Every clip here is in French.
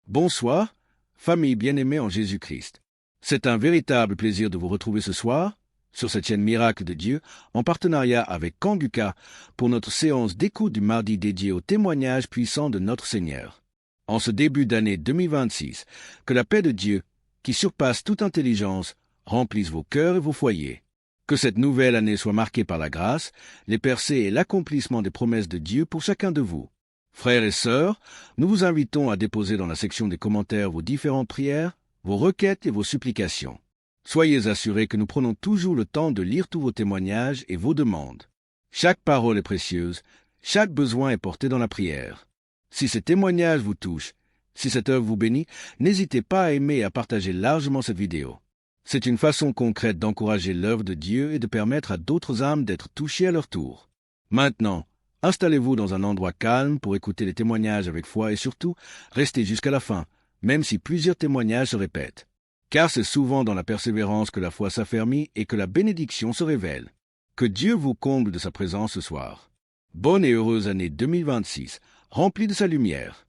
Bonsoir, famille bien-aimée en Jésus-Christ. C'est un véritable plaisir de vous retrouver ce soir, sur cette chaîne Miracle de Dieu, en partenariat avec Kanguka, pour notre séance d'écoute du mardi dédiée au témoignage puissant de notre Seigneur. En ce début d'année 2026, que la paix de Dieu, qui surpasse toute intelligence, remplisse vos cœurs et vos foyers. Que cette nouvelle année soit marquée par la grâce, les percées et l'accomplissement des promesses de Dieu pour chacun de vous. Frères et sœurs, nous vous invitons à déposer dans la section des commentaires vos différentes prières, vos requêtes et vos supplications. Soyez assurés que nous prenons toujours le temps de lire tous vos témoignages et vos demandes. Chaque parole est précieuse, chaque besoin est porté dans la prière. Si ces témoignages vous touchent, si cette œuvre vous bénit, n'hésitez pas à aimer et à partager largement cette vidéo. C'est une façon concrète d'encourager l'œuvre de Dieu et de permettre à d'autres âmes d'être touchées à leur tour. Maintenant, installez-vous dans un endroit calme pour écouter les témoignages avec foi et surtout, restez jusqu'à la fin, même si plusieurs témoignages se répètent. Car c'est souvent dans la persévérance que la foi s'affermit et que la bénédiction se révèle. Que Dieu vous comble de sa présence ce soir. Bonne et heureuse année 2026, remplie de sa lumière.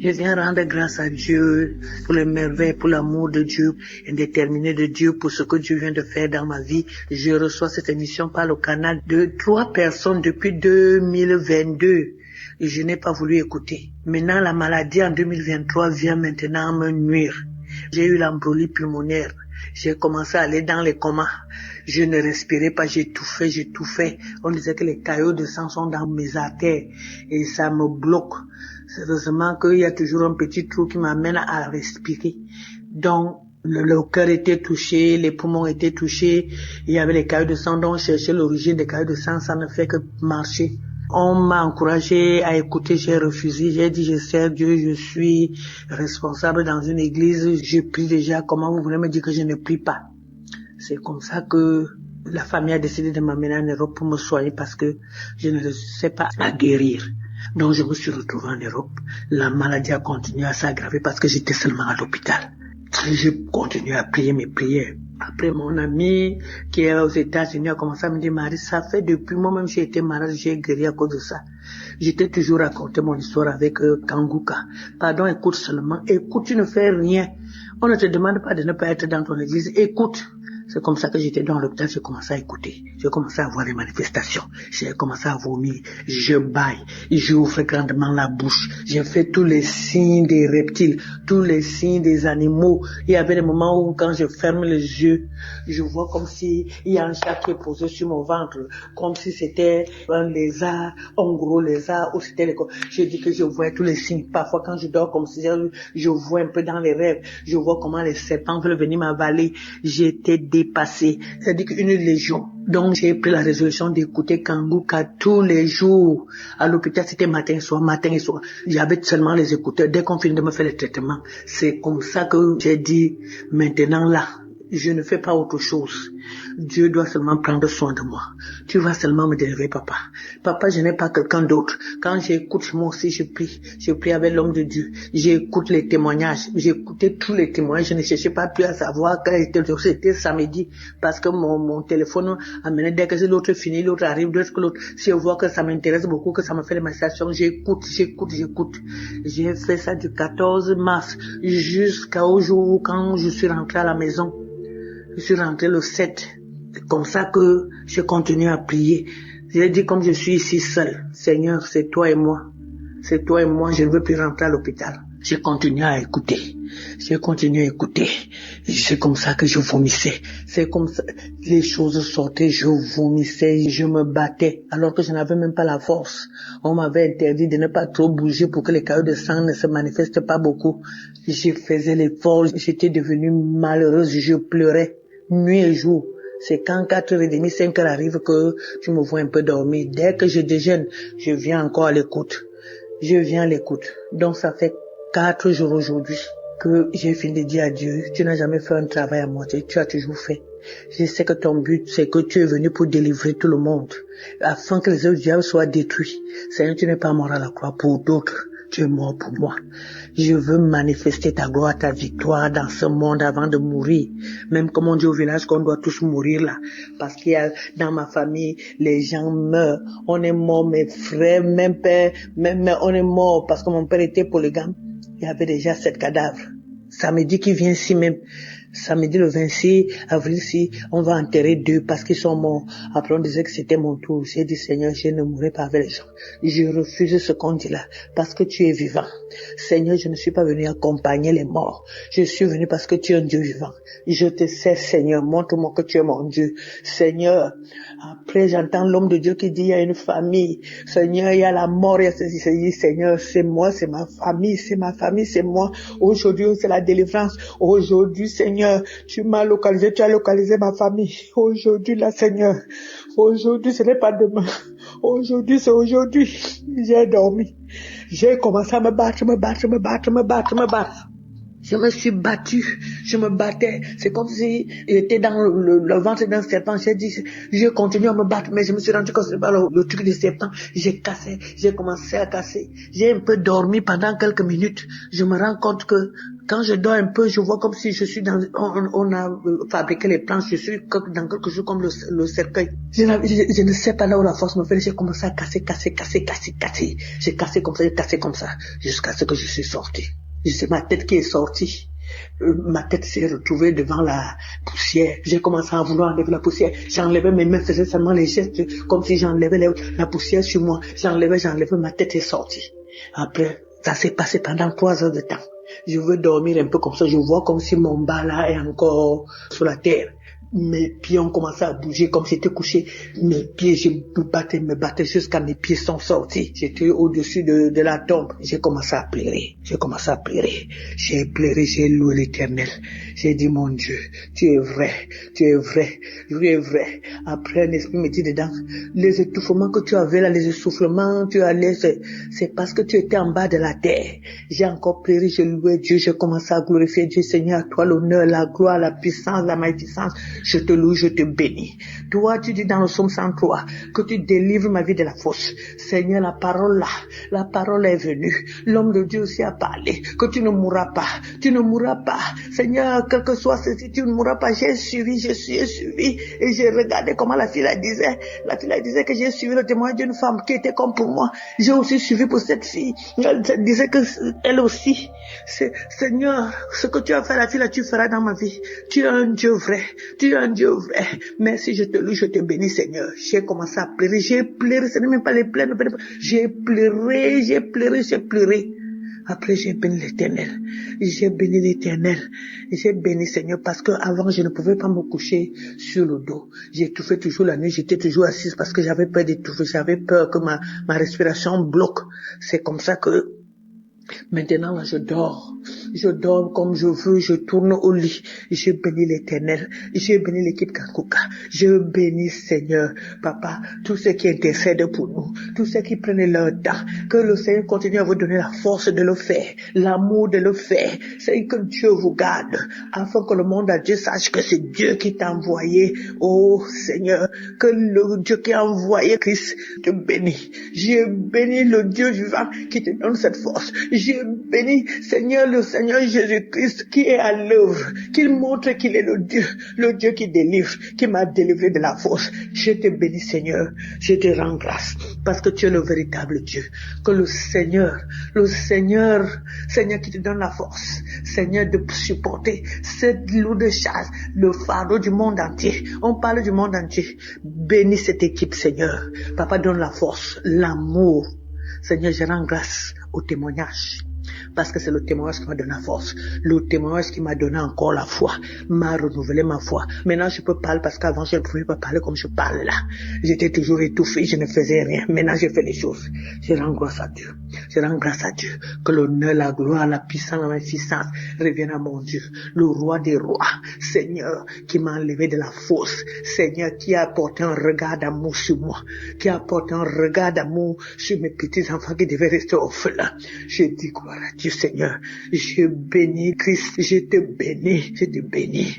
Je viens rendre grâce à Dieu pour les merveilles, pour l'amour de Dieu, indéterminé de Dieu, pour ce que Dieu vient de faire dans ma vie. Je reçois cette émission par le canal de 3 personnes depuis 2022. Et je n'ai pas voulu écouter. Maintenant, la maladie en 2023 vient maintenant me nuire. J'ai eu l'embolie pulmonaire. J'ai commencé à aller dans les comas. Je ne respirais pas, j'étouffais. On disait que les caillots de sang sont dans mes artères et ça me bloque. Heureusement qu'il y a toujours un petit trou qui m'amène à respirer. Donc, le cœur était touché, les poumons étaient touchés, il y avait les caillots de sang, donc chercher l'origine des caillots de sang, ça ne fait que marcher. On m'a encouragé à écouter, j'ai refusé, j'ai dit je sers Dieu, je suis responsable dans une église, je prie déjà, comment vous voulez me dire que je ne prie pas? C'est comme ça que la famille a décidé de m'amener en Europe pour me soigner parce que je ne sais pas à guérir. Donc je me suis retrouvé en Europe. La maladie a continué à s'aggraver parce que j'étais seulement à l'hôpital. Je continue à prier mes prières. Après, mon ami qui est aux États-Unis a commencé à me dire, Marie, ça fait depuis moi-même j'ai été malade, j'ai guéri à cause de ça. J'étais toujours raconté mon histoire avec Kanguka. Pardon, écoute seulement. Écoute, tu ne fais rien. On ne te demande pas de ne pas être dans ton église. Écoute. C'est comme ça que j'étais dans l'hôpital, j'ai commencé à écouter. J'ai commencé à voir les manifestations. J'ai commencé à vomir. Je baille. J'ouvre grandement la bouche. J'ai fait tous les signes des reptiles, tous les signes des animaux. Il y avait des moments où quand je ferme les yeux, je vois comme si il y a un chat qui est posé sur mon ventre, comme si c'était un lézard, un gros lézard, ou c'était je dis que je vois tous les signes. Parfois quand je dors comme si je vois un peu dans les rêves, je vois comment les serpents veulent venir m'avaler. J'étais dépassé, c'est-à-dire qu'une légion. Donc j'ai pris la résolution d'écouter Kanguka tous les jours. À l'hôpital, c'était matin et soir. J'avais seulement les écouteurs. Dès qu'on finit de me faire le traitement, c'est comme ça que j'ai dit, maintenant là, je ne fais pas autre chose. Dieu doit seulement prendre soin de moi. Tu vas seulement me délivrer, papa. Papa, je n'ai pas quelqu'un d'autre. Quand j'écoute, moi aussi, je prie. Je prie avec l'homme de Dieu. J'écoute les témoignages. J'écoutais tous les témoignages. Je ne cherchais pas plus à savoir quel était le jour. C'était samedi. Parce que mon téléphone amenait dès que l'autre finit, l'autre arrive, dès que l'autre. Si je vois que ça m'intéresse beaucoup, que ça me fait les manifestations, j'écoute. J'ai fait ça du 14 mars jusqu'au jour où quand je suis rentrée à la maison. Je suis rentrée le 7. C'est comme ça que je continue à prier. J'ai dit comme je suis ici seule, Seigneur, c'est toi et moi. C'est toi et moi, je ne veux plus rentrer à l'hôpital. J'ai continué à écouter. C'est comme ça que je vomissais. C'est comme ça, les choses sortaient, je vomissais, je me battais, alors que je n'avais même pas la force. On m'avait interdit de ne pas trop bouger pour que les caillots de sang ne se manifestent pas beaucoup. Je faisais l'effort, j'étais devenue malheureuse, je pleurais, nuit et jour. C'est quand 4h30, 5h arrive que tu me vois un peu dormir. Dès que je déjeune, je viens encore à l'écoute. Donc ça fait 4 jours aujourd'hui que j'ai fini de dire à Dieu, tu n'as jamais fait un travail à moitié, tu as toujours fait. Je sais que ton but, c'est que tu es venu pour délivrer tout le monde, afin que les œuvres du diable soient détruits. Seigneur, tu n'es pas mort à la croix pour d'autres. Tu es mort pour moi. Je veux manifester ta gloire, ta victoire dans ce monde avant de mourir. Même comme on dit au village qu'on doit tous mourir là. Parce qu'il y a dans ma famille, les gens meurent. On est mort, mes frères, même père, même mère, on est mort parce que mon père était polygame. Il y avait déjà 7 cadavres. Samedi qui vient ici même. Samedi le 26 avril, si on va enterrer 2 parce qu'ils sont morts. Après on disait que c'était mon tour. J'ai dit Seigneur, je ne mourrai pas avec les gens. Je refuse ce qu'on dit là parce que tu es vivant. Seigneur, je ne suis pas venu accompagner les morts. Je suis venu parce que tu es un Dieu vivant. Je te sais Seigneur, montre-moi que tu es mon Dieu. Seigneur, après j'entends l'homme de Dieu qui dit il y a une famille. Seigneur, il y a la mort, il y a ceci. Seigneur, c'est moi, c'est ma famille, c'est moi. Aujourd'hui c'est la délivrance. Aujourd'hui Seigneur, tu m'as localisé, tu as localisé ma famille. Aujourd'hui, là, Seigneur. Aujourd'hui, ce n'est pas demain. Aujourd'hui, c'est aujourd'hui. J'ai dormi. J'ai commencé à me battre. Je me suis battu, je me battais. C'est comme si j'étais dans le ventre d'un serpent. J'ai continué à me battre, mais je me suis rendu compte que c'est pas le truc du serpent. J'ai commencé à casser. J'ai un peu dormi pendant quelques minutes. Je me rends compte que quand je dors un peu, je vois comme si je suis on a fabriqué les planches, je suis dans quelque chose comme le cercueil. Je ne sais pas là où la force me fait. J'ai commencé à casser. J'ai cassé comme ça, jusqu'à ce que je suis sorti. C'est ma tête qui est sortie. Ma tête s'est retrouvée devant la poussière. J'ai commencé à vouloir enlever la poussière. J'enlevais mes mains, faisais seulement les gestes comme si j'enlevais la poussière sur moi. J'enlevais, ma tête est sortie. Après, ça s'est passé pendant 3 heures de temps. Je veux dormir un peu comme ça. Je vois comme si mon bas là est encore sur la terre. Mes pieds ont commencé à bouger comme si j'étais couché. Mes pieds, je me battais jusqu'à mes pieds sont sortis. J'étais au-dessus de la tombe. J'ai commencé à pleurer. J'ai pleuré, j'ai loué l'Éternel. J'ai dit, mon Dieu, tu es vrai. Après, un esprit me dit dedans, les étouffements que tu avais là, les essoufflements, c'est parce que tu étais en bas de la terre. J'ai encore pleuré, j'ai loué Dieu, j'ai commencé à glorifier Dieu. Seigneur, à toi l'honneur, la gloire, la puissance, la magnificence. Je te loue, je te bénis. Toi, tu dis dans le psaume 103 que tu délivres ma vie de la fosse. Seigneur, la parole est venue. L'homme de Dieu aussi a parlé que tu ne mourras pas. Seigneur, quel que soit ceci, tu ne mourras pas. J'ai suivi et j'ai regardé comment la fille disait que j'ai suivi le témoignage d'une femme qui était comme pour moi. J'ai aussi suivi pour cette fille. Elle disait que elle aussi. Seigneur, ce que tu as fait à la fille là, tu feras dans ma vie. Tu es un Dieu vrai. Merci, je te loue, je te bénis, Seigneur. J'ai commencé à pleurer. Ce n'est même pas les pleurs. J'ai pleuré. Après, j'ai béni l'Éternel. J'ai béni, Seigneur, parce que avant je ne pouvais pas me coucher sur le dos. J'étouffais toujours la nuit, j'étais toujours assise parce que j'avais peur d'étouffer. J'avais peur que ma respiration bloque. C'est comme ça que maintenant, là, je dors comme je veux, je tourne au lit. Je bénis l'Éternel, je bénis l'équipe Kakuka, je bénis Seigneur, Papa, tous ceux qui intercèdent pour nous, tous ceux qui prennent leur temps, que le Seigneur continue à vous donner la force de le faire, l'amour de le faire. C'est que Dieu vous garde, afin que le monde entier sache que c'est Dieu qui t'a envoyé, oh Seigneur, que le Dieu qui a envoyé Christ te bénit. Je bénis le Dieu vivant qui te donne cette force. Je bénis Seigneur, le Seigneur Jésus-Christ qui est à l'œuvre, qu'il montre qu'il est le Dieu qui délivre, qui m'a délivré de la force. Je te bénis Seigneur, je te rends grâce, parce que tu es le véritable Dieu. Que le Seigneur qui te donne la force, Seigneur, de supporter cette lourde charge, le fardeau du monde entier. On parle du monde entier. Bénis cette équipe Seigneur. Papa, donne la force, l'amour. Seigneur, je rends grâce au témoignage. Parce que c'est le témoignage qui m'a donné la force. Le témoignage qui m'a donné encore la foi. M'a renouvelé ma foi. Maintenant, je peux parler parce qu'avant, je ne pouvais pas parler comme je parle là. J'étais toujours étouffé, je ne faisais rien. Maintenant, je fais les choses. Je rends grâce à Dieu. Que l'honneur, la gloire, la puissance, la magnificence reviennent à mon Dieu. Le roi des rois. Seigneur, qui m'a enlevé de la fosse. Seigneur, qui a apporté un regard d'amour sur moi. Qui a apporté un regard d'amour sur mes petits enfants qui devaient rester orphelins. Je dis gloire à Dieu, Seigneur. Je bénis Christ, je te bénis, je te bénis.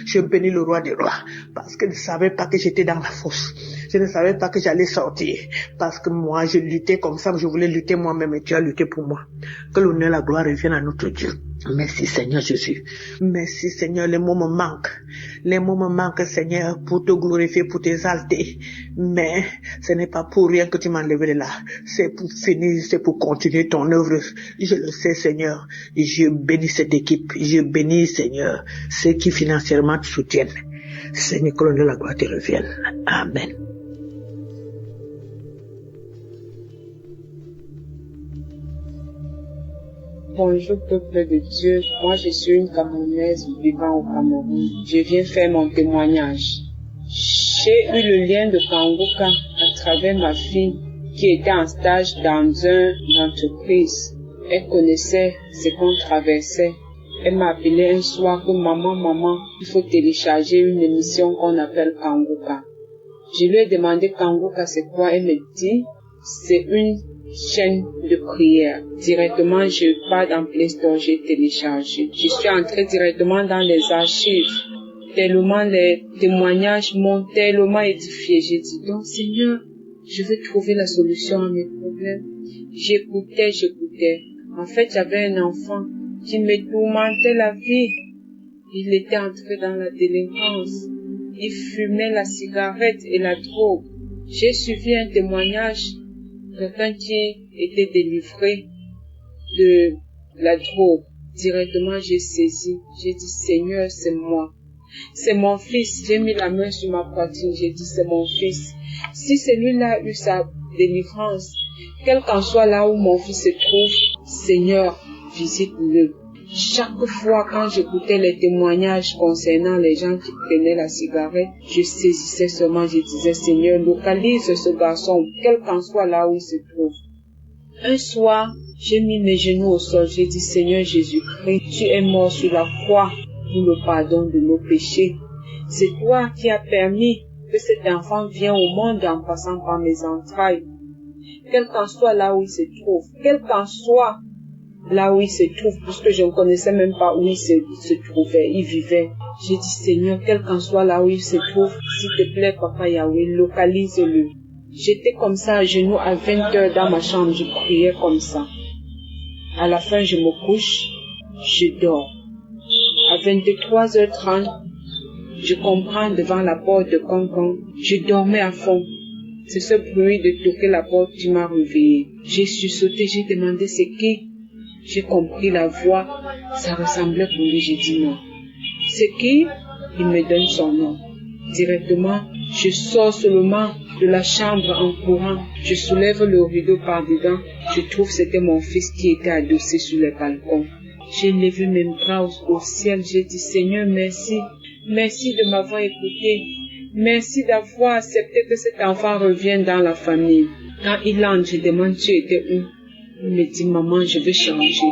Je bénis le roi des rois, parce que je ne savais pas que j'étais dans la fosse. Je ne savais pas que j'allais sortir, parce que moi, je luttais comme ça, je voulais lutter moi-même et tu as lutté pour moi. Que l'honneur et la gloire reviennent à notre Dieu. Merci Seigneur Jésus. Merci Seigneur, les mots me manquent. Les mots me manquent Seigneur pour te glorifier, pour t'exalter. Mais ce n'est pas pour rien que tu m'as enlevé de là. C'est pour finir, c'est pour continuer ton œuvre. Je le sais Seigneur. Je bénis cette équipe. Je bénis Seigneur ceux qui financièrement te soutiennent. Seigneur, que l'honneur et la gloire te reviennent. Amen. Bonjour peuple de Dieu, moi je suis une Camerounaise vivant au Cameroun. Je viens faire mon témoignage. J'ai eu le lien de Kanguka à travers ma fille qui était en stage dans une entreprise. Elle connaissait ce qu'on traversait. Elle m'a appelé un soir que maman, il faut télécharger une émission qu'on appelle Kanguka. Je lui ai demandé Kanguka c'est quoi, elle me dit c'est une chaîne de prière. Directement, je pars dans Play Store, j'ai téléchargé. Je suis entrée directement dans les archives. Tellement les témoignages m'ont tellement édifié. J'ai dit, donc Seigneur, je vais trouver la solution à mes problèmes. J'écoutais. En fait, j'avais un enfant qui me tourmentait la vie. Il était entré dans la délinquance. Il fumait la cigarette et la drogue. J'ai suivi un témoignage. Quelqu'un qui était délivré de la drogue. Directement, j'ai saisi. J'ai dit, Seigneur, c'est moi. C'est mon fils. J'ai mis la main sur ma poitrine. J'ai dit, c'est mon fils. Si celui-là a eu sa délivrance, quel qu'en soit là où mon fils se trouve, Seigneur, visite-le. Chaque fois quand j'écoutais les témoignages concernant les gens qui prenaient la cigarette, je saisissais seulement, je disais, Seigneur, localise ce garçon, quel qu'en soit là où il se trouve. Un soir, j'ai mis mes genoux au sol, j'ai dit, Seigneur Jésus-Christ, tu es mort sur la croix pour le pardon de nos péchés. C'est toi qui as permis que cet enfant vienne au monde en passant par mes entrailles. Quel qu'en soit là où il se trouve, quel qu'en soit là où il se trouve, puisque je ne connaissais même pas où il se trouvait, il vivait. J'ai dit, Seigneur, quel qu'en soit là où il se trouve, s'il te plaît, Papa Yahweh, localise-le. J'étais comme ça, à genoux, à 20 heures dans ma chambre, je priais comme ça. À la fin, je me couche, je dors. À 23h30, je comprends devant la porte de Concon, je dormais à fond. C'est ce bruit de toquer la porte qui m'a réveillé. J'ai sursauté, j'ai demandé c'est qui. J'ai compris la voix, ça ressemblait pour lui, j'ai dit non. C'est qui? Il me donne son nom. Directement, je sors seulement de la chambre en courant. Je soulève le rideau par dedans. Je trouve que c'était mon fils qui était adossé sur le balcon. J'ai levé mes bras au ciel. J'ai dit, Seigneur, merci. Merci de m'avoir écouté. Merci d'avoir accepté que cet enfant revienne dans la famille. Quand il entre, je demande, tu étais où? Il me dit, maman, je veux changer.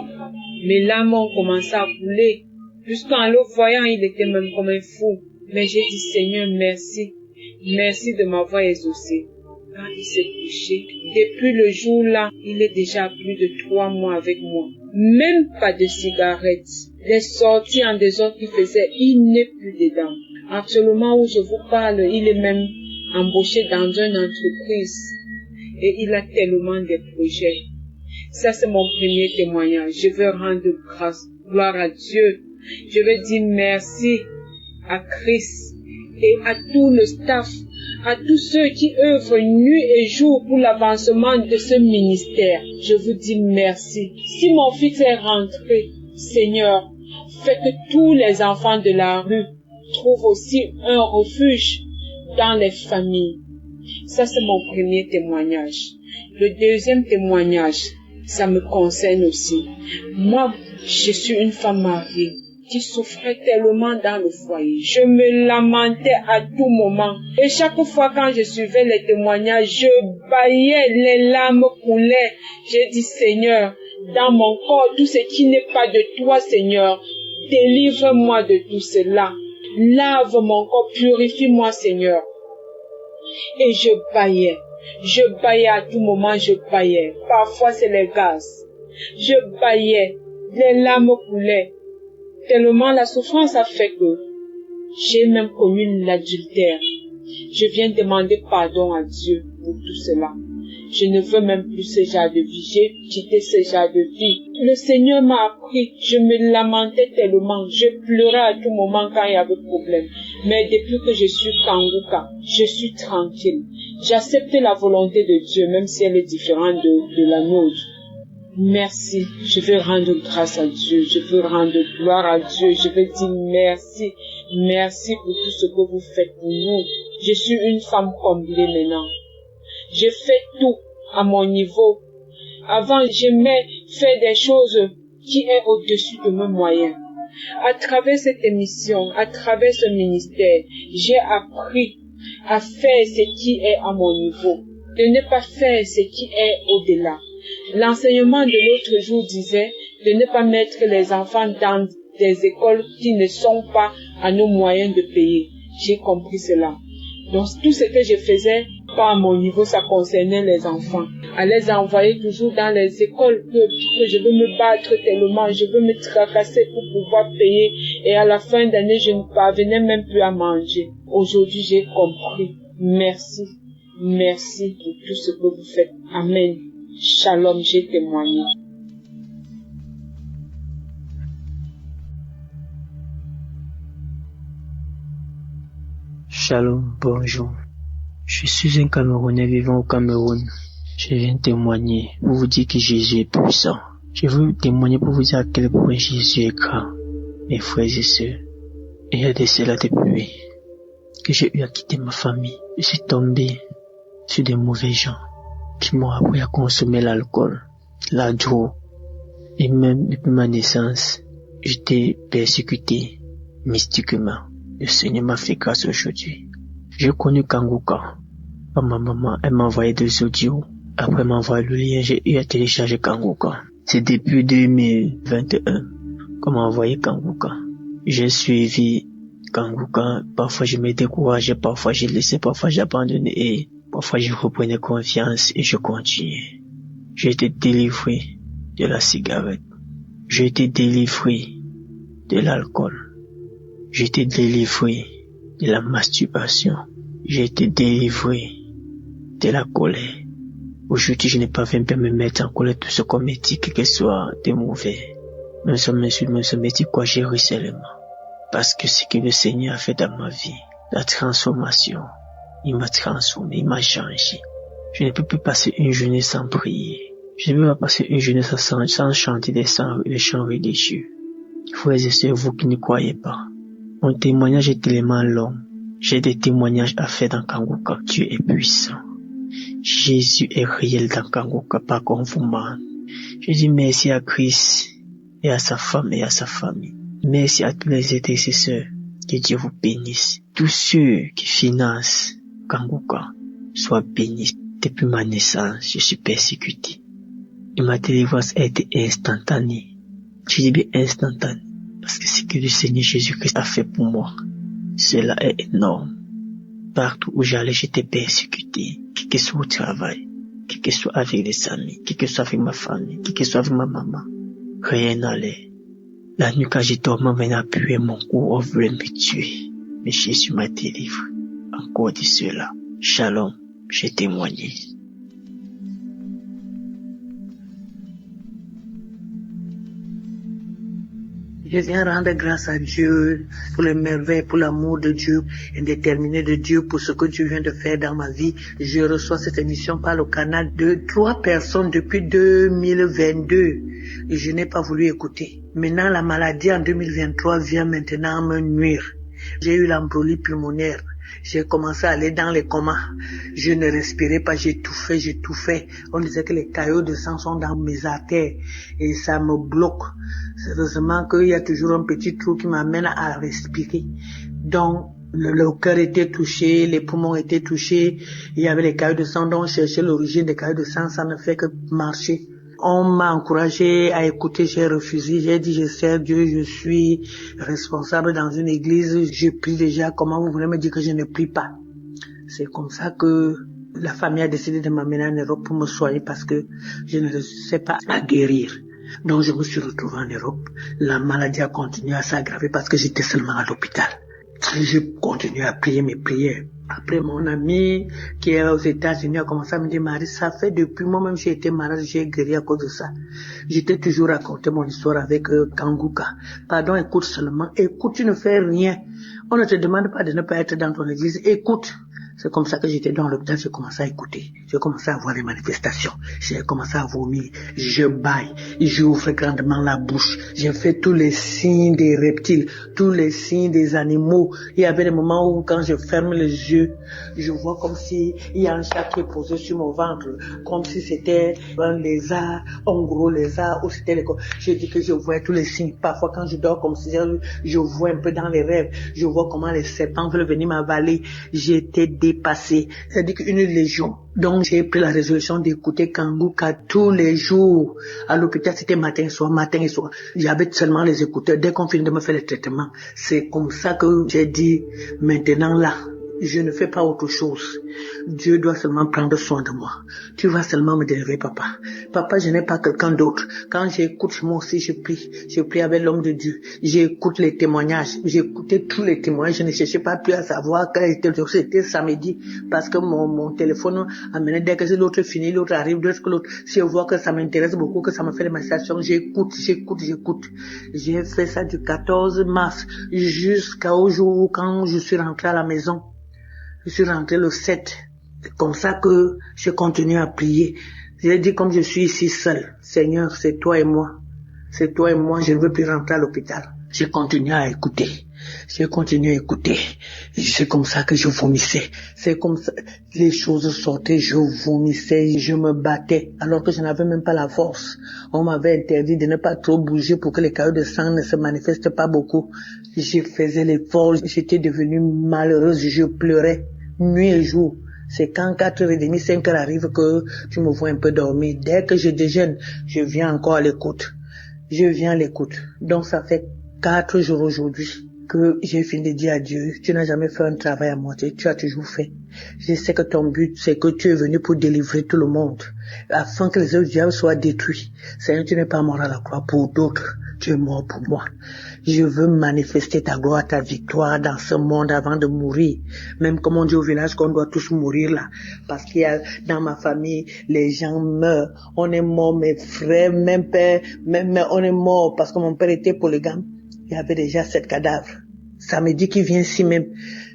Mes larmes ont commencé à couler. Jusqu'en le voyant, il était même comme un fou. Mais j'ai dit, Seigneur, merci. Merci de m'avoir exaucé. Quand il s'est couché, depuis le jour-là, il est déjà plus de 3 mois avec moi. Même pas de cigarette. Les sorties en désordre qu'il faisait, il n'est plus dedans. Actuellement où je vous parle, il est même embauché dans une entreprise. Et il a tellement de projets. Ça, c'est mon premier témoignage. Je veux rendre grâce, gloire à Dieu. Je veux dire merci à Christ et à tout le staff, à tous ceux qui œuvrent nuit et jour pour l'avancement de ce ministère. Je vous dis merci. Si mon fils est rentré, Seigneur, fais que tous les enfants de la rue trouvent aussi un refuge dans les familles. Ça, c'est mon premier témoignage. Le deuxième témoignage, ça me concerne aussi. Moi, je suis une femme mariée qui souffrait tellement dans le foyer. Je me lamentais à tout moment. Et chaque fois quand je suivais les témoignages, je bâillais, les larmes coulaient. J'ai dit, Seigneur, dans mon corps, tout ce qui n'est pas de toi, Seigneur, délivre-moi de tout cela. Lave mon corps, purifie-moi, Seigneur. Et je bâillais. Je bâillais à tout moment, je bâillais. Parfois, c'est les gaz. Je bâillais, les larmes coulaient, tellement la souffrance a fait que j'ai même commis l'adultère. Je viens demander pardon à Dieu pour tout cela. Je ne veux même plus ce genre de vie. J'ai quitté ce genre de vie. Le Seigneur m'a appris. Je me lamentais tellement. Je pleurais à tout moment quand il y avait problème. Mais depuis que je suis Kanguka, je suis tranquille. J'accepte la volonté de Dieu, même si elle est différente de la nôtre. Merci. Je veux rendre grâce à Dieu. Je veux rendre gloire à Dieu. Je veux dire merci. Merci pour tout ce que vous faites pour nous. Je suis une femme comblée maintenant. Je fais tout à mon niveau. Avant, j'aimais faire des choses qui est au-dessus de mes moyens. À travers cette émission, à travers ce ministère, j'ai appris à faire ce qui est à mon niveau, de ne pas faire ce qui est au-delà. L'enseignement de l'autre jour disait de ne pas mettre les enfants dans des écoles qui ne sont pas à nos moyens de payer. J'ai compris cela. Donc tout ce que je faisais, pas à mon niveau, ça concernait les enfants. À les envoyer toujours dans les écoles que je veux me battre tellement, je veux me tracasser pour pouvoir payer. Et à la fin d'année, je ne parvenais même plus à manger. Aujourd'hui, j'ai compris. Merci. Merci pour tout ce que vous faites. Amen. Shalom, j'ai témoigné. Shalom, bonjour. Je suis un Camerounais vivant au Cameroun. Je viens témoigner pour vous dire que Jésus est puissant. Je veux témoigner pour vous dire à quel point Jésus est grand. Mes frères et sœurs, il y a de cela depuis que j'ai eu à quitter ma famille. Je suis tombé sur des mauvais gens qui m'ont appris à consommer l'alcool, la drogue. Et même depuis ma naissance, j'étais persécuté mystiquement. Le Seigneur m'a fait grâce aujourd'hui. J'ai connu Kanguka. Ma maman, elle m'a envoyé des audios. Après m'envoyer le lien, j'ai eu à télécharger Kanguka. C'est depuis 2021 qu'on m'a envoyé Kanguka. J'ai suivi Kanguka. Parfois je me décourageais, parfois je laissais, parfois j'abandonnais et parfois je reprenais confiance et je continuais. J'ai été délivré de la cigarette. J'ai été délivré de l'alcool. J'ai été délivré de la masturbation. J'ai été délivré de la colère. Aujourd'hui, je n'ai pas même me mettre en colère tout ce qu'on me dit, quel que soit de mauvais. Même si on m'insulte, même si on me dit quoi, j'ai ri seulement. Parce que ce que le Seigneur a fait dans ma vie, la transformation, il m'a transformé, il m'a changé. Je ne peux plus passer une journée sans prier. Je ne peux pas passer une journée sans chanter des chants religieux. Frères et sœurs, vous qui ne croyez pas, mon témoignage est tellement long. J'ai des témoignages à faire dans Kanguka. Dieu est puissant. Jésus est réel dans Kanguka, pas comme vous m'en. Je dis merci à Christ et à sa femme et à sa famille. Merci à tous les intercesseurs. Que Dieu vous bénisse. Tous ceux qui financent Kanguka soient bénis. Depuis ma naissance, je suis persécuté. Et ma délivrance a été instantanée. Je dis bien instantanée. Parce que ce que le Seigneur Jésus-Christ a fait pour moi, cela est énorme. Partout où j'allais, j'étais persécuté. Quel que soit au travail, quel que soit avec les amis, quel que soit avec ma famille, quel que soit avec ma maman. Rien n'allait. La nuit quand j'ai dormi, on venait appuyer mon cou, on voulait me tuer. Mais Jésus m'a délivré. Encore de cela. Shalom, j'ai témoigné. Je viens rendre grâce à Dieu pour les merveilles, pour l'amour de Dieu, indéterminé de Dieu, pour ce que Dieu vient de faire dans ma vie. Je reçois cette émission par le canal de 3 personnes depuis 2022 et je n'ai pas voulu écouter. Maintenant, la maladie en 2023 vient maintenant me nuire. J'ai eu l'embolie pulmonaire. J'ai commencé à aller dans les comas. Je ne respirais pas, j'étouffais. On disait que les caillots de sang sont dans mes artères et ça me bloque. Heureusement qu'il y a toujours un petit trou qui m'amène à respirer. Donc, le cœur était touché, les poumons étaient touchés, il y avait les caillots de sang, donc chercher l'origine des caillots de sang, ça ne fait que marcher. On m'a encouragé à écouter, j'ai refusé, j'ai dit je sers Dieu, je suis responsable dans une église, je prie déjà, comment vous voulez me dire que je ne prie pas? C'est comme ça que La famille a décidé de m'amener en Europe pour me soigner parce que je ne sais pas à guérir. Donc je me suis retrouvé en Europe. La maladie a continué à s'aggraver parce que j'étais seulement à l'hôpital. Je continue à prier mes prières. Après, mon ami qui est aux États-Unis a commencé à me dire, Marie, ça fait depuis moi-même j'ai été malade, j'ai guéri à cause de ça. J'étais toujours raconté mon histoire avec Kanguka. Pardon, écoute seulement. Écoute, tu ne fais rien. On ne te demande pas de ne pas être dans ton église. Écoute. C'est comme ça que j'étais dans l'hôpital, j'ai commencé à écouter. J'ai commencé à voir les manifestations. J'ai commencé à vomir. Je baille. J'ouvre grandement la bouche. J'ai fait tous les signes des reptiles, tous les signes des animaux. Il y avait des moments où quand je ferme les yeux, je vois comme si il y a un chat qui est posé sur mon ventre, comme si c'était un lézard, un gros lézard, ou c'était les... Je dis que je vois tous les signes. Parfois quand je dors comme si je vois un peu dans les rêves. Je vois comment les serpents veulent venir m'avaler. J'étais dépassé, c'est-à-dire qu'une légion. Donc j'ai pris la résolution d'écouter Kanguka tous les jours. À l'hôpital, c'était matin et soir, matin et soir. J'avais seulement les écouteurs. Dès qu'on finit de me faire le traitement, c'est comme ça que j'ai dit, maintenant là, je ne fais pas autre chose. Dieu doit seulement prendre soin de moi. Tu vas seulement me délivrer, papa. Papa, je n'ai pas quelqu'un d'autre. Quand j'écoute, moi aussi, je prie. Je prie avec l'homme de Dieu. J'écoute les témoignages. J'écoutais tous les témoignages. Je ne cherchais pas plus à savoir quel était le jour. C'était samedi. Parce que mon téléphone amenait dès que l'autre finit, l'autre arrive, dès que l'autre. Si je vois que ça m'intéresse beaucoup, que ça me fait des manifestations, j'écoute. J'ai fait ça du 14 mars jusqu'au jour où quand je suis rentré à la maison. Je suis rentré le 7. C'est comme ça que je continue à prier. J'ai dit comme je suis ici seul, Seigneur, c'est toi et moi. C'est toi et moi, je ne veux plus rentrer à l'hôpital. J'ai continué à écouter. C'est comme ça que je vomissais. C'est comme ça, les choses sortaient, je vomissais, je me battais, alors que je n'avais même pas la force. On m'avait interdit de ne pas trop bouger pour que les caillots de sang ne se manifestent pas beaucoup. Je faisais l'effort, j'étais devenue malheureuse, je pleurais, nuit et jour. C'est quand 4h30, 5h arrive que tu me vois un peu dormir. Dès que je déjeune, je viens encore à l'écoute. Donc ça fait 4 jours aujourd'hui que j'ai fini de dire à Dieu, tu n'as jamais fait un travail à moitié, tu as toujours fait. Je sais que ton but, c'est que tu es venu pour délivrer tout le monde, afin que les œuvres du diable soient détruits. Seigneur, tu n'es pas mort à la croix pour d'autres, tu es mort pour moi. Je veux manifester ta gloire, ta victoire dans ce monde avant de mourir. Même comme on dit au village qu'on doit tous mourir là. Parce qu'il y a, dans ma famille, les gens meurent. On est mort, mes frères, même père, même on est mort parce que mon père était polygame. Il y avait déjà 7 cadavres. Samedi qui vient ici même,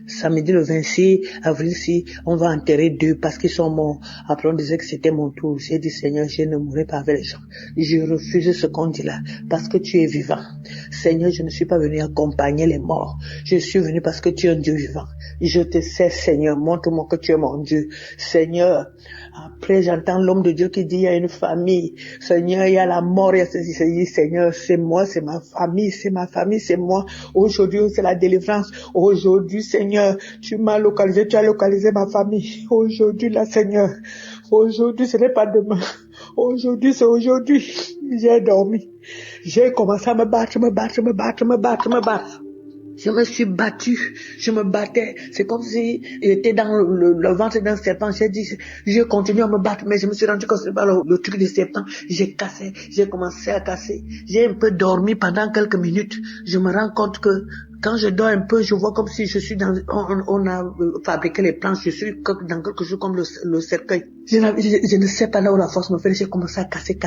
samedi le 26 avril, si on va enterrer 2 parce qu'ils sont morts. Après on disait que c'était mon tour. J'ai dit Seigneur, je ne mourrai pas avec les gens. Je refuse ce qu'on dit là parce que tu es vivant. Seigneur, je ne suis pas venu accompagner les morts. Je suis venu parce que tu es un Dieu vivant. Je te sais, Seigneur, montre-moi que tu es mon Dieu. Seigneur, après j'entends l'homme de Dieu qui dit il y a une famille. Seigneur, il y a la mort, il y a ceci. Seigneur, c'est moi, c'est ma famille, c'est moi. Aujourd'hui, c'est la délivrance. Aujourd'hui, Seigneur, tu m'as localisé, tu as localisé ma famille. Aujourd'hui, là, Seigneur. Aujourd'hui, ce n'est pas demain. Aujourd'hui, c'est aujourd'hui. J'ai dormi. J'ai commencé à me battre. Je me suis battue, je me battais. C'est comme si j'étais dans le ventre d'un serpent. J'ai dit, je continue à me battre, mais je me suis rendu compte que c'est pas le truc du serpent. J'ai commencé à casser. J'ai un peu dormi pendant quelques minutes. Je me rends compte que quand je dors un peu, je vois comme si je suis on a fabriqué les planches, je suis dans quelque chose comme le cercueil. Je ne sais pas là où la force me fait, j'ai commencé à casser.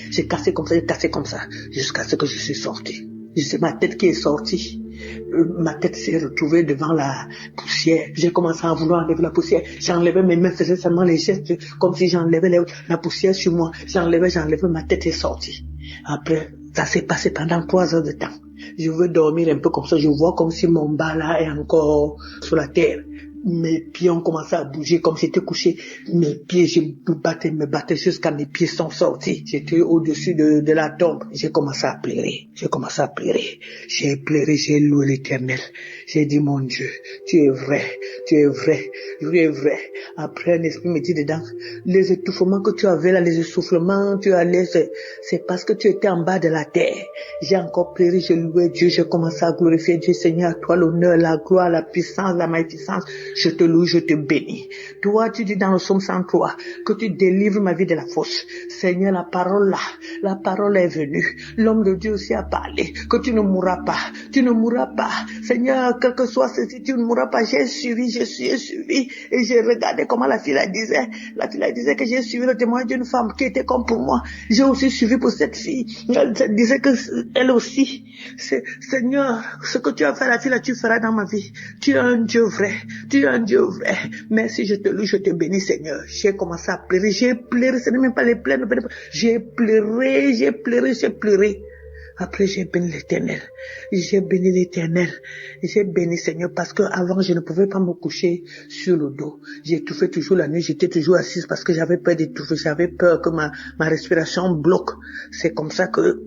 J'ai cassé comme ça, jusqu'à ce que je suis sorti. C'est ma tête qui est sortie. Ma tête s'est retrouvée devant la poussière. J'ai commencé à vouloir enlever la poussière. J'enlevais mes mains, faisais seulement les gestes, comme si j'enlevais la poussière sur moi. J'enlevais, ma tête est sortie. Après, ça s'est passé pendant 3 heures de temps. Je veux dormir un peu comme ça. Je vois comme si mon bas là est encore sur la terre. Mes pieds ont commencé à bouger comme si j'étais couché. Mes pieds, je me battais jusqu'à mes pieds sont sortis. J'étais au-dessus de la tombe. J'ai commencé à pleurer. J'ai pleuré, j'ai loué l'Éternel. J'ai dit, mon Dieu, tu es vrai. Après, un esprit me dit dedans, les étouffements que tu avais là, les essoufflements, c'est parce que tu étais en bas de la terre. J'ai encore pleuré, j'ai loué Dieu, j'ai commencé à glorifier Dieu. Seigneur, à toi l'honneur, la gloire, la puissance, la magnificence. Je te loue, je te bénis. Toi, tu dis dans le psaume 103 que tu délivres ma vie de la fosse. Seigneur, la parole est venue. L'homme de Dieu aussi a parlé que tu ne mourras pas. Tu ne mourras pas. Seigneur, quel que soit ceci, tu ne mourras pas. J'ai suivi et j'ai regardé comment la fille la disait. La fille la disait que j'ai suivi le témoignage d'une femme qui était comme pour moi. J'ai aussi suivi pour cette fille. Elle disait que elle aussi. Seigneur, ce que tu as fait à la fille là, tu feras dans ma vie. Tu es un Dieu vrai. Tu es un Dieu vrai. Merci, je te loue, je te bénis, Seigneur. J'ai commencé à pleurer. J'ai pleuré. Ce n'est même pas les pleurs. J'ai pleuré. Après, j'ai béni l'Éternel. J'ai béni, Seigneur, parce que avant, je ne pouvais pas me coucher sur le dos. J'étouffais toujours la nuit. J'étais toujours assise parce que j'avais peur d'étouffer. J'avais peur que ma respiration bloque. C'est comme ça que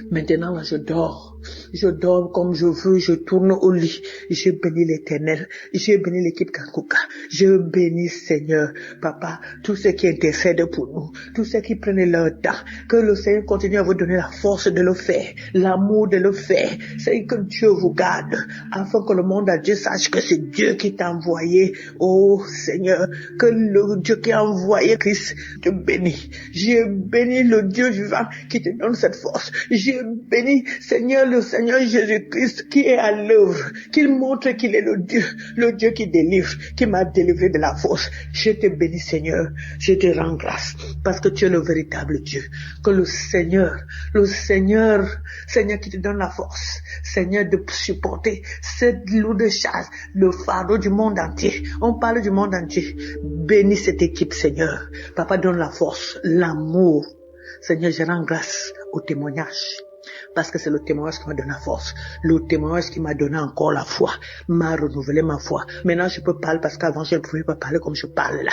maintenant, là, je dors. Je dors comme je veux, je tourne au lit. Je bénis l'Éternel. Je bénis l'équipe Kanguka. Je bénis Seigneur, Papa, tous ceux qui intercèdent pour nous, tous ceux qui prennent leur temps. Que le Seigneur continue à vous donner la force de le faire, l'amour de le faire. C'est que Dieu vous garde, afin que le monde entier sache que c'est Dieu qui t'a envoyé. Oh Seigneur, que le Dieu qui a envoyé Christ te bénit. Je bénis le Dieu vivant qui te donne cette force. Je bénis Seigneur, le Seigneur Jésus-Christ qui est à l'œuvre, qu'il montre qu'il est le Dieu qui délivre, qui m'a délivré de la fosse. Je te bénis Seigneur, je te rends grâce, parce que tu es le véritable Dieu. Que le Seigneur qui te donne la force, Seigneur, de supporter cette lourde charge, le fardeau du monde entier. On parle du monde entier. Bénis cette équipe Seigneur. Papa, donne la force, l'amour. Seigneur, je rends grâce au témoignage. Parce que c'est le témoignage qui m'a donné la force. Le témoignage qui m'a donné encore la foi. M'a renouvelé ma foi. Maintenant, je peux parler parce qu'avant, je ne pouvais pas parler comme je parle là.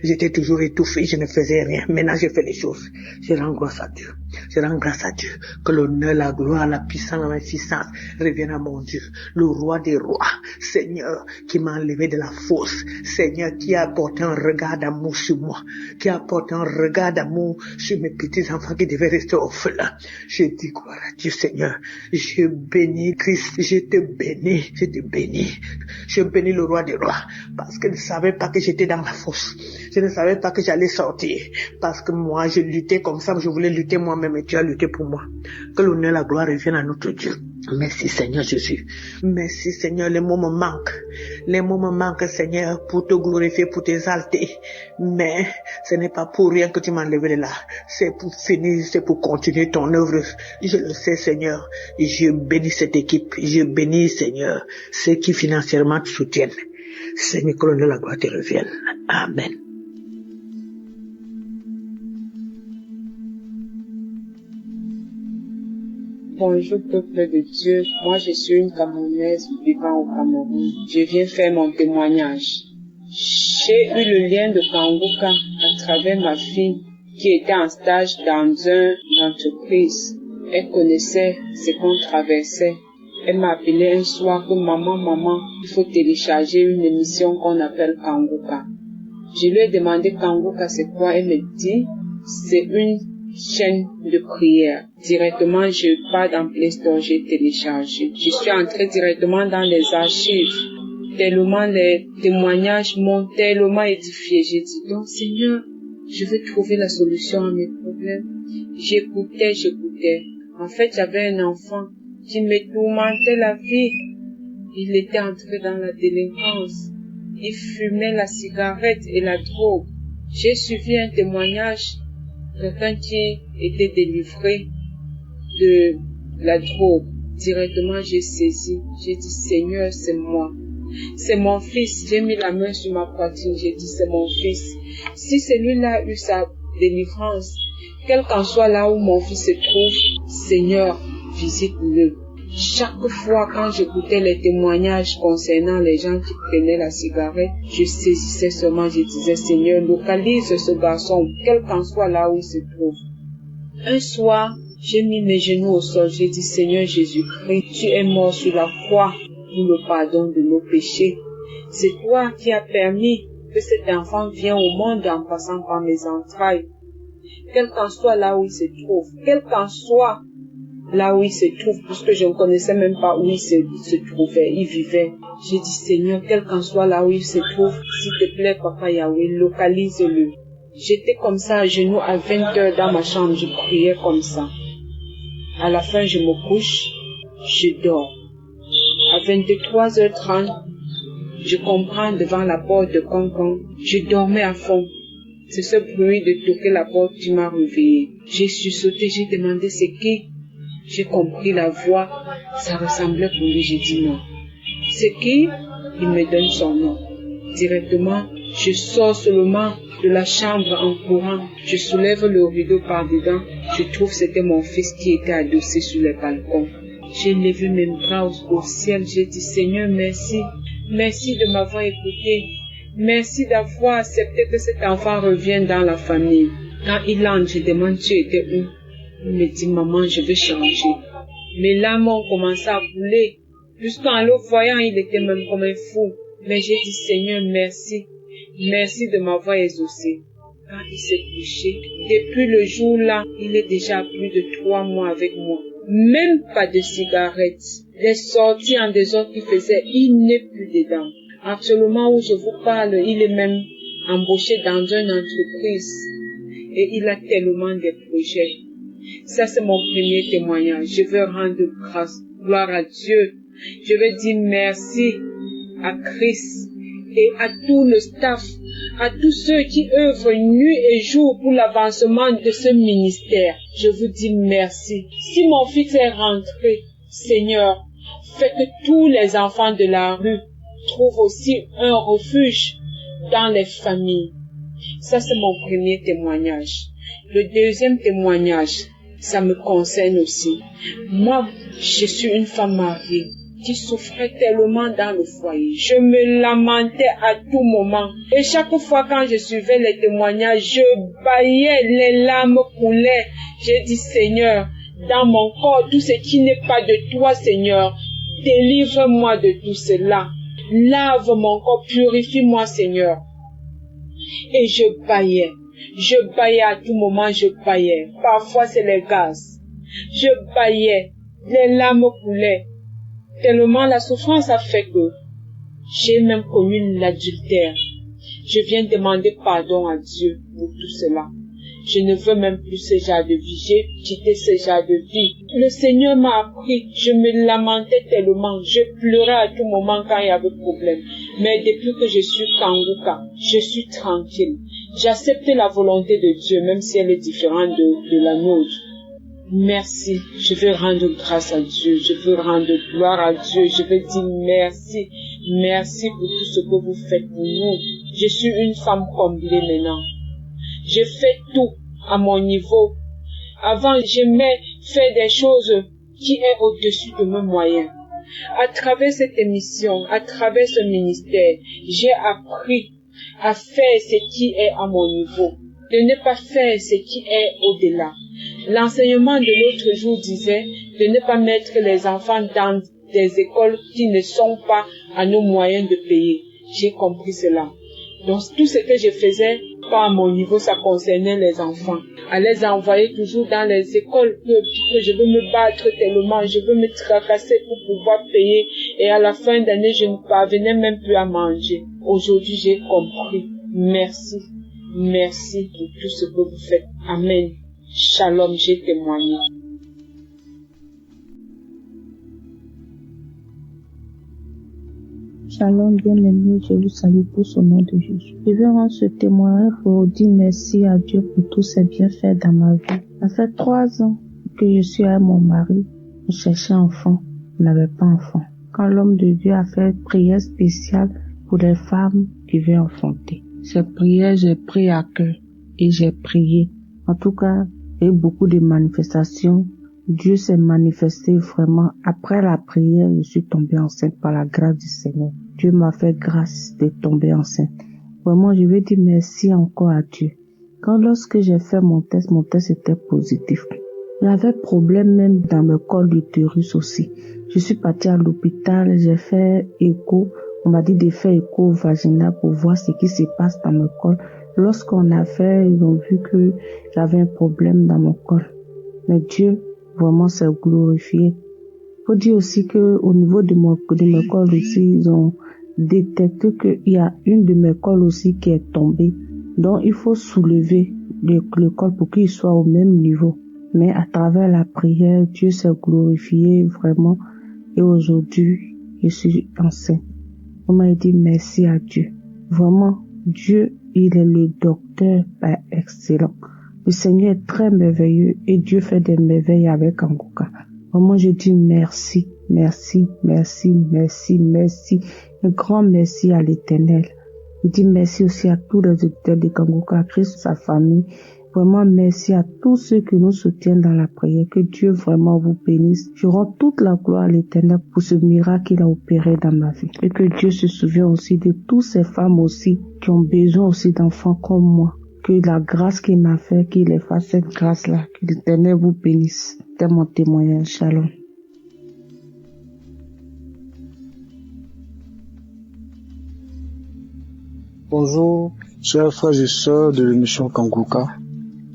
J'étais toujours étouffé, je ne faisais rien. Maintenant, je fais les choses. Je rends grâce à Dieu. Je rends grâce à Dieu. Que l'honneur, la gloire, la puissance, la magnificence reviennent à mon Dieu. Le roi des rois. Seigneur, qui m'a enlevé de la fosse. Seigneur, qui a apporté un regard d'amour sur moi. Qui a apporté un regard d'amour sur mes petits enfants qui devaient rester orphelins. Je dis gloire à Dieu, Seigneur. Je bénis Christ. Je te bénis. Je bénis le roi des rois. Parce que je ne savais pas que j'étais dans la fosse. Je ne savais pas que j'allais sortir. Parce que moi, je luttais comme ça. Je voulais lutter moi-même et tu as lutté pour moi. Que l'honneur et la gloire reviennent à notre Dieu. Merci Seigneur Jésus. Merci Seigneur. Les mots me manquent. Les mots me manquent Seigneur pour te glorifier, pour t'exalter. Mais ce n'est pas pour rien que tu m'as enlevé de là. C'est pour finir, c'est pour continuer ton œuvre. Je le sais Seigneur. Je bénis cette équipe. Je bénis Seigneur ceux qui financièrement te soutiennent. Seigneur, que l'honneur et la gloire te reviennent. Amen. Bonjour peuple de Dieu, moi je suis une Camerounaise vivant au Cameroun. Je viens faire mon témoignage. J'ai eu le lien de Kanguka à travers ma fille qui était en stage dans une entreprise. Elle connaissait ce qu'on traversait. Elle m'a appelé un soir que maman, il faut télécharger une émission qu'on appelle Kanguka. Je lui ai demandé Kanguka c'est quoi, elle me dit c'est une chaîne de prière. Directement, je pars dans Play Store, j'ai téléchargé. Je suis entrée directement dans les archives. Tellement les témoignages m'ont tellement édifié. J'ai dit, donc Seigneur, je veux trouver la solution à mes problèmes. J'écoutais. En fait, j'avais un enfant qui me tourmentait la vie. Il était entré dans la délinquance. Il fumait la cigarette et la drogue. J'ai suivi un témoignage. Quelqu'un qui était délivré de la drogue. Directement, j'ai saisi. J'ai dit, Seigneur, c'est moi. C'est mon fils. J'ai mis la main sur ma poitrine. J'ai dit, c'est mon fils. Si celui-là a eu sa délivrance, quel qu'en soit là où mon fils se trouve, Seigneur, visite-le. Chaque fois quand j'écoutais les témoignages concernant les gens qui prenaient la cigarette, je saisissais seulement, je disais, Seigneur, localise ce garçon, quel qu'en soit là où il se trouve. Un soir, j'ai mis mes genoux au sol, j'ai dit, Seigneur Jésus-Christ, tu es mort sur la croix pour le pardon de nos péchés. C'est toi qui as permis que cet enfant vienne au monde en passant par mes entrailles. Quel qu'en soit là où il se trouve, quel qu'en soit là où il se trouve, puisque je ne connaissais même pas où il se trouvait, il vivait. J'ai dit, Seigneur, quel qu'en soit là où il se trouve, s'il te plaît, Papa Yahweh, localise-le. J'étais comme ça, à genoux, à 20h dans ma chambre, je priais comme ça. À la fin, je me couche, je dors. À 23h30, je comprends devant la porte de Concon, je dormais à fond. C'est ce bruit de toquer la porte qui m'a réveillé. J'ai sursauté, j'ai demandé c'est qui. J'ai compris la voix, ça ressemblait pour lui, j'ai dit non. C'est qui? Il me donne son nom. Directement, je sors seulement de la chambre en courant. Je soulève le rideau par dedans. Je trouve que c'était mon fils qui était adossé sur le balcon. J'ai levé mes bras au ciel. J'ai dit Seigneur, merci. Merci de m'avoir écouté. Merci d'avoir accepté que cet enfant revienne dans la famille. Quand il entre, je demande tu étais où? Il me dit maman, je veux changer. Mes larmes ont commencé à couler. Jusqu'en le voyant, il était même comme un fou. Mais j'ai dit Seigneur, merci. Merci de m'avoir exaucé. Quand il s'est couché, depuis le jour-là, il est déjà à plus de 3 mois avec moi. Même pas de cigarettes. Les sorties en désordre qu'il faisait, il n'est plus dedans. Actuellement où je vous parle, il est même embauché dans une entreprise. Et il a tellement de projets. Ça, c'est mon premier témoignage. Je veux rendre grâce, gloire à Dieu. Je veux dire merci à Christ et à tout le staff, à tous ceux qui œuvrent nuit et jour pour l'avancement de ce ministère. Je vous dis merci. Si mon fils est rentré, Seigneur, fais que tous les enfants de la rue trouvent aussi un refuge dans les familles. Ça, c'est mon premier témoignage. Le deuxième témoignage, ça me concerne aussi. Moi, je suis une femme mariée qui souffrait tellement dans le foyer. Je me lamentais à tout moment. Et chaque fois quand je suivais les témoignages, je bâillais, les larmes coulaient. J'ai dit, Seigneur, dans mon corps, tout ce qui n'est pas de toi, Seigneur, délivre-moi de tout cela. Lave mon corps, purifie-moi, Seigneur. Et je bâillais. Je bâillais à tout moment, je bâillais. Parfois, c'est les gaz. Je bâillais. Les larmes coulaient. Tellement la souffrance a fait que j'ai même connu l'adultère. Je viens demander pardon à Dieu pour tout cela. Je ne veux même plus ce genre de vie. J'ai quitté ce genre de vie. Le Seigneur m'a appris. Je me lamentais tellement. Je pleurais à tout moment quand il y avait problème. Mais depuis que je suis Kanguka, je suis tranquille. J'accepte la volonté de Dieu, même si elle est différente de la nôtre. Merci. Je veux rendre grâce à Dieu. Je veux rendre gloire à Dieu. Je veux dire merci. Merci pour tout ce que vous faites pour nous. Je suis une femme comblée maintenant. Je fais tout à mon niveau. Avant, j'aimais faire des choses qui est au-dessus de mes moyens. À travers cette émission, à travers ce ministère, j'ai appris à faire ce qui est à mon niveau, de ne pas faire ce qui est au-delà. L'enseignement de l'autre jour disait de ne pas mettre les enfants dans des écoles qui ne sont pas à nos moyens de payer. J'ai compris cela. Donc tout ce que je faisais, pas à mon niveau, ça concernait les enfants. À les envoyer toujours dans les écoles que je veux me battre tellement, je veux me tracasser pour pouvoir payer. Et à la fin d'année, je ne parvenais même plus à manger. Aujourd'hui, j'ai compris. Merci. Merci pour tout ce que vous faites. Amen. Shalom, j'ai témoigné. Shalom, bien-aimé, je vous salue pour ce nom de Jésus. Je vais rendre ce témoignage pour dire merci à Dieu pour tous ses bienfaits dans ma vie. Ça fait 3 ans que je suis avec mon mari. On cherchait enfant, on n'avait pas enfant. Quand l'homme de Dieu a fait une prière spéciale pour les femmes qui veulent enfanter. Cette prière, j'ai pris à cœur et j'ai prié. En tout cas, il y a eu beaucoup de manifestations. Dieu s'est manifesté vraiment. Après la prière, je suis tombée enceinte par la grâce du Seigneur. Dieu m'a fait grâce de tomber enceinte. Vraiment, je veux dire merci encore à Dieu. Lorsque j'ai fait mon test était positif. J'avais problème même dans le col d'utérus aussi. Je suis partie à l'hôpital, j'ai fait écho. On m'a dit de faire écho vaginal pour voir ce qui se passe dans le col. Lorsqu'on a fait, ils ont vu que j'avais un problème dans mon col. Mais Dieu vraiment s'est glorifié. Faut dire aussi que au niveau de mes cols aussi, ils ont détecté qu'il y a une de mes cols aussi qui est tombée. Donc il faut soulever le col pour qu'il soit au même niveau. Mais à travers la prière, Dieu s'est glorifié vraiment. Et aujourd'hui, je suis enceinte. On m'a dit merci à Dieu. Vraiment, Dieu, il est le docteur excellent. Le Seigneur est très merveilleux et Dieu fait des merveilles avec Kanguka. Vraiment, je dis merci, merci, merci, merci, merci. Un grand merci à l'Éternel. Je dis merci aussi à tous les auditeurs de Kanguka, à Christ, sa famille. Vraiment, merci à tous ceux qui nous soutiennent dans la prière. Que Dieu vraiment vous bénisse. Je rends toute la gloire à l'Éternel pour ce miracle qu'il a opéré dans ma vie. Et que Dieu se souvienne aussi de toutes ces femmes aussi qui ont besoin aussi d'enfants comme moi. Que la grâce qu'il m'a fait, qu'il efface cette grâce-là. Que l'Éternel vous bénisse. C'est mon témoignage. Shalom. Bonjour, chers frères et sœurs de l'émission Kanguka.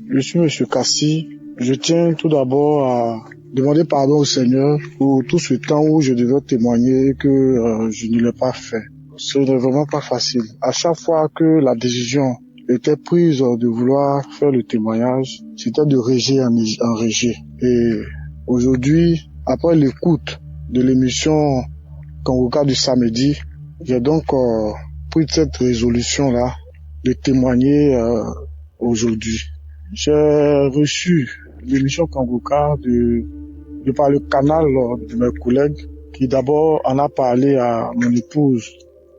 Je suis M. Kassi. Je tiens tout d'abord à demander pardon au Seigneur pour tout ce temps où je devais témoigner que je ne l'ai pas fait. Ce n'est vraiment pas facile. À chaque fois que la décision était prise de vouloir faire le témoignage, c'était de réger en réger. Et aujourd'hui, après l'écoute de l'émission Kanguka du samedi, j'ai donc pris cette résolution-là de témoigner aujourd'hui. J'ai reçu l'émission Kanguka de par le canal de mes collègues qui d'abord en a parlé à mon épouse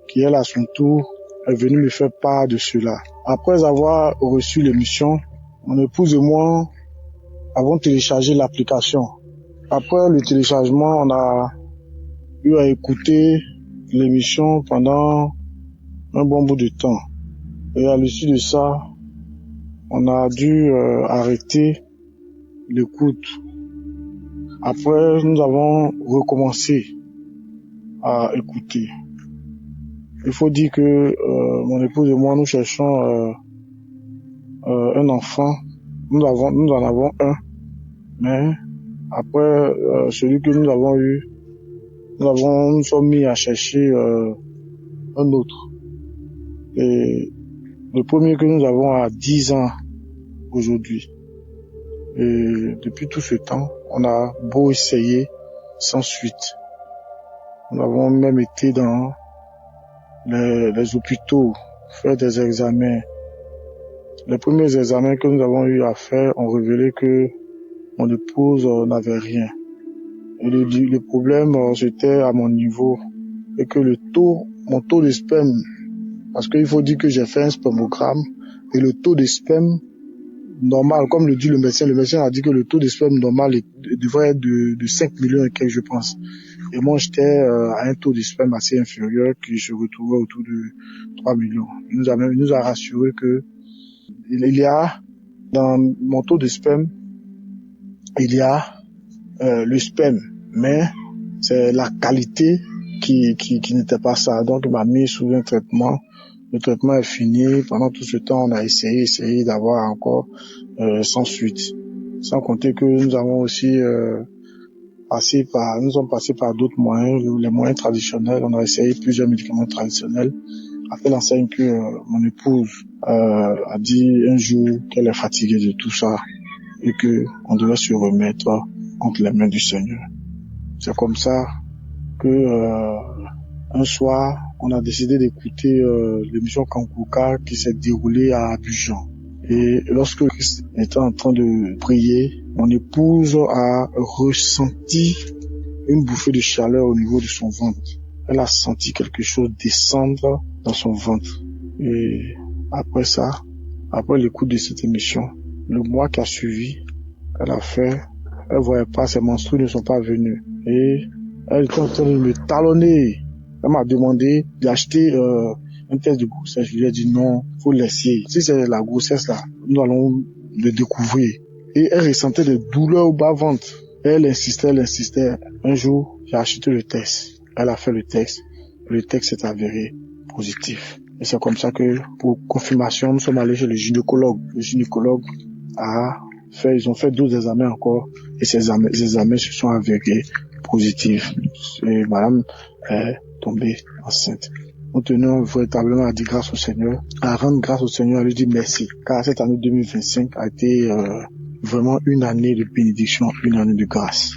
qui elle à son tour est venue me faire part de cela. Après avoir reçu l'émission, mon épouse et moi avons téléchargé l'application. Après le téléchargement, on a eu à écouter l'émission pendant un bon bout de temps. Et à l'issue de ça, on a dû arrêter l'écoute. Après, nous avons recommencé à écouter. Il faut dire que mon épouse et moi, nous cherchons un enfant. Nous en avons un. Mais après celui que nous avons eu, nous sommes mis à chercher un autre. Et le premier que nous avons a 10 ans aujourd'hui. Et depuis tout ce temps, on a beau essayer sans suite. Nous avons même été dans les hôpitaux, faire des examens. Les premiers examens que nous avons eu à faire ont révélé que mon épouse n'avait rien. Et le problème, c'était à mon niveau. Et que mon taux de sperme, parce qu'il faut dire que j'ai fait un spermogramme, et le taux de sperme normal, comme le dit le médecin a dit que le taux de sperme normal devrait être de 5 millions et quelques, je pense. Et moi, j'étais à un taux de sperme assez inférieur qui se retrouvait autour de 3 millions. Il nous a rassuré que il y a, dans mon taux de sperme, il y a le sperme, mais c'est la qualité qui n'était pas ça. Donc, il m'a mis sous un traitement. Le traitement est fini. Pendant tout ce temps, on a essayé d'avoir encore sans suite. Sans compter que nous avons aussi nous sommes passés par d'autres moyens, les moyens traditionnels. On a essayé plusieurs médicaments traditionnels. Après l'enseigne que mon épouse a dit un jour qu'elle est fatiguée de tout ça et que on devait se remettre entre les mains du Seigneur. C'est comme ça que un soir, on a décidé d'écouter l'émission Kanguka qui s'est déroulée à Abidjan. Et lorsque Christ était en train de prier, mon épouse a ressenti une bouffée de chaleur au niveau de son ventre. Elle a senti quelque chose descendre dans son ventre. Et après ça, après l'écoute de cette émission, le mois qui a suivi, elle voyait pas, ses menstrues ne sont pas venues. Et elle était en train de me talonner. Elle m'a demandé d'acheter un test de grossesse. Je lui ai dit non, faut laisser. Si c'est la grossesse là, nous allons le découvrir. Et elle ressentait des douleurs au bas-ventre. Elle insistait. Un jour, j'ai acheté le test. Elle a fait le test. Le test s'est avéré positif. Et c'est comme ça que, pour confirmation, nous sommes allés chez le gynécologue. Le gynécologue a ils ont fait d'autres examens encore, et ces examens se sont avérés positifs. Et madame est tombée enceinte. Nous tenons véritablement à dire grâce au Seigneur, à rendre grâce au Seigneur, à lui dire merci, car cette année 2025 a été vraiment une année de bénédiction, une année de grâce.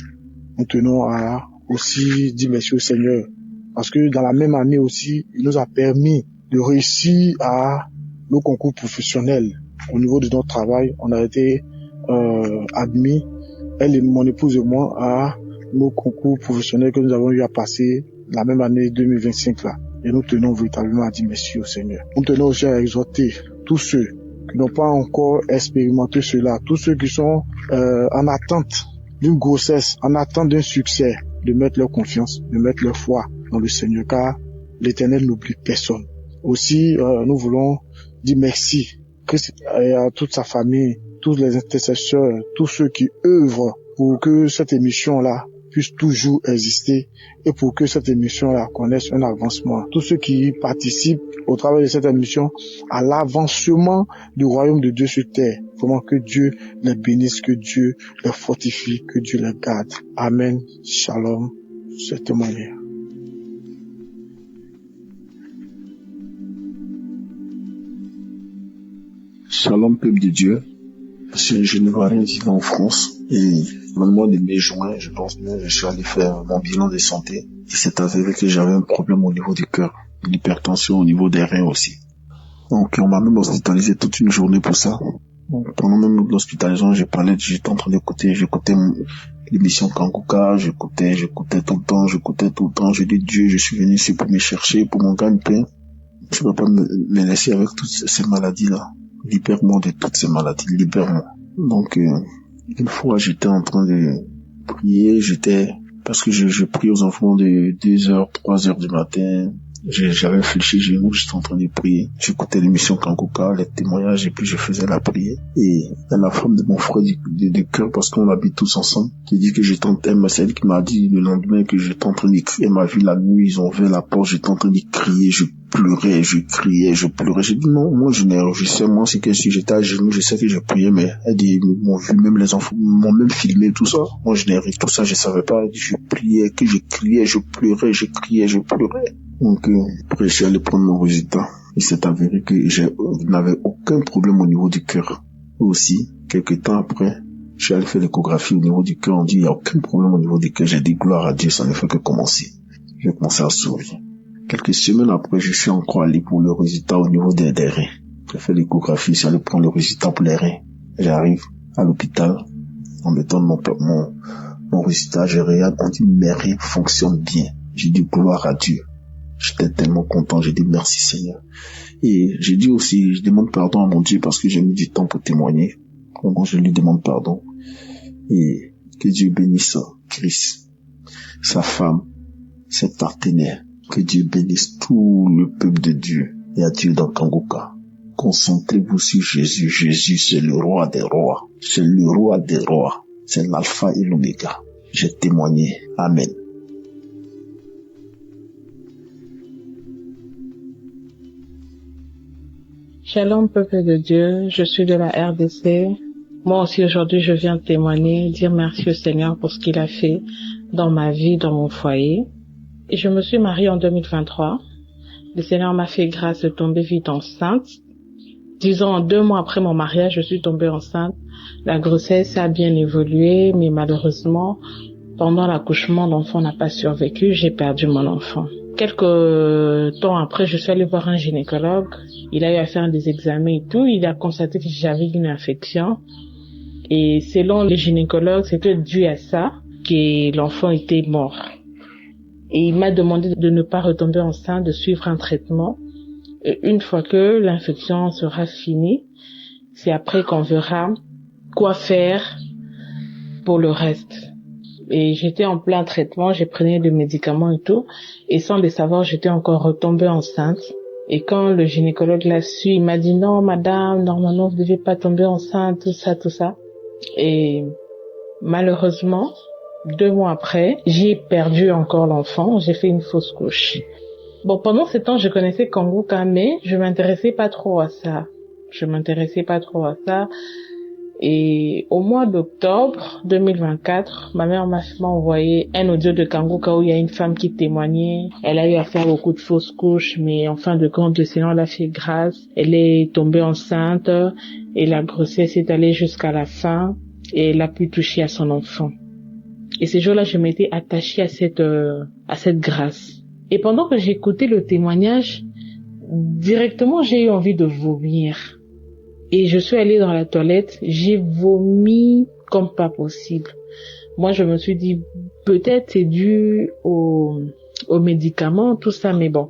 Nous tenons à aussi dire merci au Seigneur, parce que dans la même année aussi, il nous a permis de réussir à nos concours professionnels. Au niveau de notre travail, on a été admis, elle et mon épouse et moi, à nos concours professionnels que nous avons eu à passer la même année 2025 là. Et nous tenons véritablement à dire merci au Seigneur. Nous tenons aussi à exhorter tous ceux qui n'ont pas encore expérimenté cela, tous ceux qui sont en attente d'une grossesse, en attente d'un succès, de mettre leur confiance, de mettre leur foi dans le Seigneur, car l'Éternel n'oublie personne. Aussi, nous voulons dire merci Christ et à toute sa famille, tous les intercesseurs, tous ceux qui œuvrent pour que cette émission-là puisse toujours exister et pour que cette émission-là connaisse un avancement. Tous ceux qui participent au travail de cette émission à l'avancement du royaume de Dieu sur terre. Vraiment que Dieu les bénisse, que Dieu les fortifie, que Dieu les garde. Amen. Shalom. C'est témoignage. Shalom, peuple de Dieu. Je ne vois rien vivre en France et dans le mois de mai-juin, je pense bien, je suis allé faire mon bilan de santé et c'est avéré que j'avais un problème au niveau du cœur, l'hypertension au niveau des reins aussi. Donc on m'a même hospitalisé toute une journée pour ça. Donc, pendant même l'hospitalisation, j'étais en train d'écouter, j'écoutais l'émission Kanguka, j'écoutais tout le temps, je dis Dieu, je suis venu ici pour me chercher, pour mon gagne-pain. Je ne peux pas me laisser avec toutes ces maladies-là. Libère-moi de toutes ces maladies, libère-moi. Donc, une fois, j'étais en train de prier, parce que je prie aux enfants de 2h, 3h du matin. J'avais fléchi genoux, j'étais en train de prier. J'écoutais l'émission Kanguka, les témoignages, et puis je faisais la prière. Et la femme de mon frère de cœur, parce qu'on habite tous ensemble, qui dit que c'est elle qui m'a dit le lendemain que j'étais en train de crier. Elle m'a vu la nuit, ils ont ouvert la porte, j'étais en train de crier, je pleurais, je criais, je pleurais. J'ai dit non, moi je sais, moi c'est que si j'étais à genoux, je sais que je priais, mais elle dit, ils m'ont vu, même les enfants m'ont même filmé tout ça. Moi je n'ai rien, tout ça, je savais pas. Elle dit, je priais, que je criais, je pleurais, je criais, je pleurais. Donc, après, je suis allé prendre mon résultat. Il s'est avéré que je n'avais aucun problème au niveau du cœur. Aussi, quelques temps après, je suis allé faire l'échographie au niveau du cœur. On dit, il n'y a aucun problème au niveau du cœur. J'ai dit, gloire à Dieu, ça ne fait que commencer. J'ai commencé à sourire. Quelques semaines après, je suis encore allé pour le résultat au niveau des reins. J'ai fait l'échographie, je suis allé prendre le résultat pour les reins. J'arrive à l'hôpital, on me donne mon résultat, je regarde, on dit, mes reins fonctionnent bien. J'ai dit, gloire à Dieu. J'étais tellement content, j'ai dit merci Seigneur. Et j'ai dit aussi, je demande pardon à mon Dieu parce que j'ai mis du temps pour témoigner. Vraiment, je lui demande pardon. Et que Dieu bénisse Christ, sa femme, ses partenaires. Que Dieu bénisse tout le peuple de Dieu et à Dieu dans Kanguka. Concentrez-vous sur Jésus. Jésus, c'est le roi des rois. C'est le roi des rois. C'est l'alpha et l'oméga. J'ai témoigné. Amen. Shalom, peuple de Dieu, je suis de la RDC. Moi aussi aujourd'hui je viens témoigner, dire merci au Seigneur pour ce qu'il a fait dans ma vie, dans mon foyer. Et je me suis mariée en 2023. Le Seigneur m'a fait grâce de tomber vite enceinte. Disons 2 mois après mon mariage, je suis tombée enceinte. La grossesse a bien évolué, mais malheureusement, pendant l'accouchement, l'enfant n'a pas survécu, j'ai perdu mon enfant. Quelques temps après, je suis allée voir un gynécologue. Il a eu à faire des examens et tout. Il a constaté que j'avais une infection. Et selon les gynécologues, c'était dû à ça que l'enfant était mort. Et il m'a demandé de ne pas retomber enceinte, de suivre un traitement. Et une fois que l'infection sera finie, c'est après qu'on verra quoi faire pour le reste. Et j'étais en plein traitement, j'ai pris des médicaments et tout, et sans le savoir, j'étais encore retombée enceinte. Et quand le gynécologue l'a su, il m'a dit non madame, normalement vous ne devez pas tomber enceinte, tout ça. Et malheureusement, 2 mois après, j'ai perdu encore l'enfant, j'ai fait une fausse couche. Bon, pendant ce temps, je connaissais Kanguka, mais je m'intéressais pas trop à ça. Et au mois d'octobre 2024, ma mère m'a envoyé un audio de Kanguka où il y a une femme qui témoignait. Elle a eu à faire beaucoup de fausses couches, mais en fin de compte, le Seigneur l'a fait grâce. Elle est tombée enceinte et la grossesse est allée jusqu'à la fin et elle a pu toucher à son enfant. Et ces jours-là, je m'étais attachée à cette grâce. Et pendant que j'écoutais le témoignage, directement, j'ai eu envie de vomir. Et je suis allée dans la toilette, j'ai vomi comme pas possible. Moi, je me suis dit, peut-être c'est dû aux médicaments, tout ça, mais bon.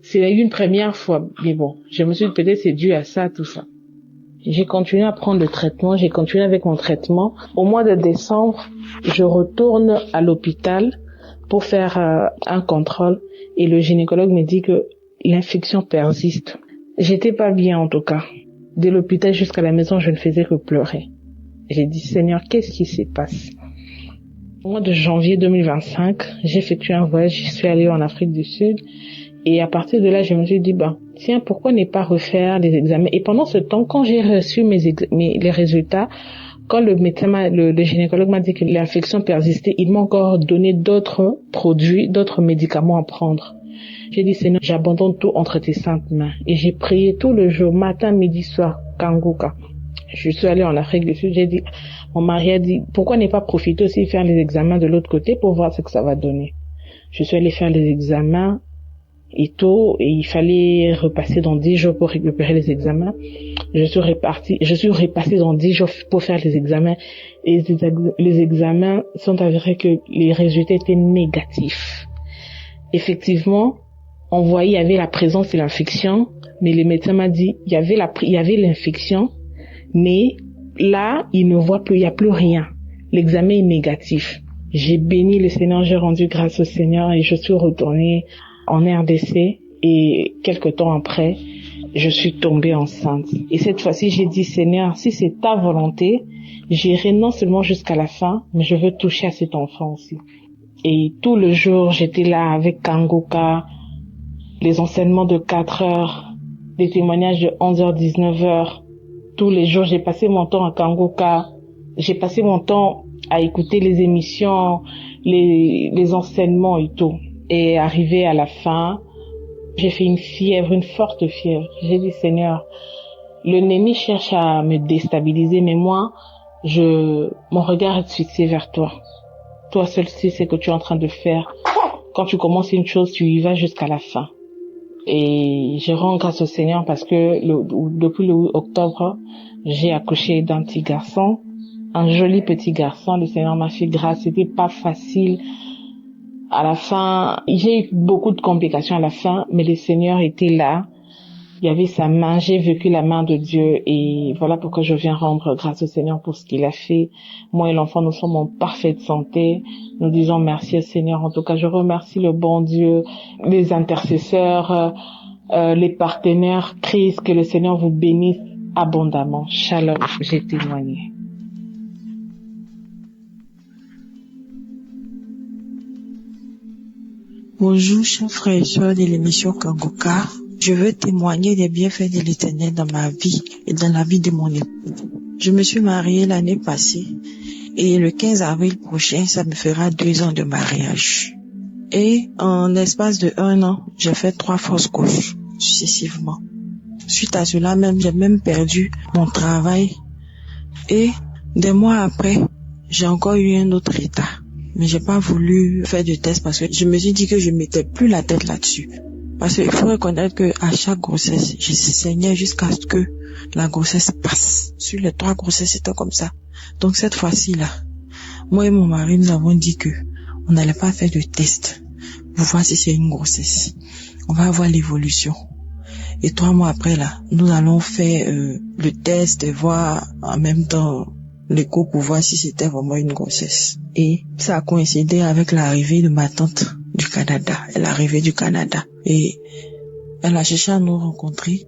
C'est une première fois, mais bon. Je me suis dit, peut-être c'est dû à ça, tout ça. J'ai continué à prendre le traitement, j'ai continué avec mon traitement. Au mois de décembre, je retourne à l'hôpital pour faire un contrôle et le gynécologue me dit que l'infection persiste. J'étais pas bien en tout cas. De l'hôpital jusqu'à la maison, je ne faisais que pleurer. J'ai dit, Seigneur, qu'est-ce qui se passe? Au mois de janvier 2025, j'ai effectué un voyage, je suis allée en Afrique du Sud. Et à partir de là, je me suis dit, tiens, pourquoi ne pas refaire les examens? Et pendant ce temps, quand j'ai reçu les résultats, quand le médecin, le gynécologue m'a dit que l'infection persistait, il m'a encore donné d'autres produits, d'autres médicaments à prendre. J'ai dit, Seigneur, j'abandonne tout entre tes saintes mains. Et j'ai prié tout le jour, matin, midi, soir, Kanguka. Je suis allée en Afrique du Sud, j'ai dit, mon mari a dit, pourquoi ne pas profiter aussi de faire les examens de l'autre côté pour voir ce que ça va donner. Je suis allée faire les examens et tout, et il fallait repasser dans 10 jours pour récupérer les examens. Je suis repassée dans 10 jours pour faire les examens, et les examens sont avérés que les résultats étaient négatifs. Effectivement, on voyait, il y avait la présence de l'infection, mais le médecin m'a dit, il y avait l'infection, mais là, il ne voit plus, il n'y a plus rien. L'examen est négatif. J'ai béni le Seigneur, j'ai rendu grâce au Seigneur et je suis retournée en RDC et quelque temps après, je suis tombée enceinte. Et cette fois-ci, j'ai dit, Seigneur, si c'est ta volonté, j'irai non seulement jusqu'à la fin, mais je veux toucher à cet enfant aussi. Et tout le jour, j'étais là avec Kanguka, les enseignements de 4 heures, des témoignages de 11h, 19h. Tous les jours, j'ai passé mon temps à Kanguka. J'ai passé mon temps à écouter les émissions, les enseignements et tout. Et arrivé à la fin, j'ai fait une forte fièvre. J'ai dit, Seigneur, l'ennemi cherche à me déstabiliser, mais moi, mon regard est fixé vers toi. Toi seul sais ce que tu es en train de faire. Quand tu commences une chose, tu y vas jusqu'à la fin. Et je rends grâce au Seigneur parce que depuis le 8 octobre, j'ai accouché d'un petit garçon, un joli petit garçon. Le Seigneur m'a fait grâce. C'était pas facile. À la fin, j'ai eu beaucoup de complications à la fin, mais le Seigneur était là. Il y avait sa main, j'ai vécu la main de Dieu et voilà pourquoi je viens rendre grâce au Seigneur pour ce qu'il a fait. Moi et l'enfant, nous sommes en parfaite santé. Nous disons merci au Seigneur. En tout cas, je remercie le bon Dieu, les intercesseurs, les partenaires. Christ, que le Seigneur vous bénisse abondamment. Shalom, j'ai témoigné. Bonjour, chers frères et sœurs de l'émission Kanguka. Je veux témoigner des bienfaits de l'Éternel dans ma vie et dans la vie de mon époux. Je me suis mariée l'année passée et le 15 avril prochain, ça me fera 2 ans de mariage. Et en l'espace de 1 an, j'ai fait 3 fausses couches successivement. Suite à cela même, j'ai même perdu mon travail et des mois après, j'ai encore eu un autre état. Mais j'ai pas voulu faire de test parce que je me suis dit que je mettais plus la tête là-dessus. Parce qu'il faut reconnaître que à chaque grossesse, je saignais jusqu'à ce que la grossesse passe. Sur les 3 grossesses, c'était comme ça. Donc cette fois-ci là, moi et mon mari, nous avons dit que on n'allait pas faire de test pour voir si c'est une grossesse. On va voir l'évolution. Et 3 mois après là, nous allons faire le test et voir en même temps l'écho pour voir si c'était vraiment une grossesse. Et ça a coïncidé avec l'arrivée de ma tante du Canada. Elle est arrivée du Canada. Et elle a cherché à nous rencontrer.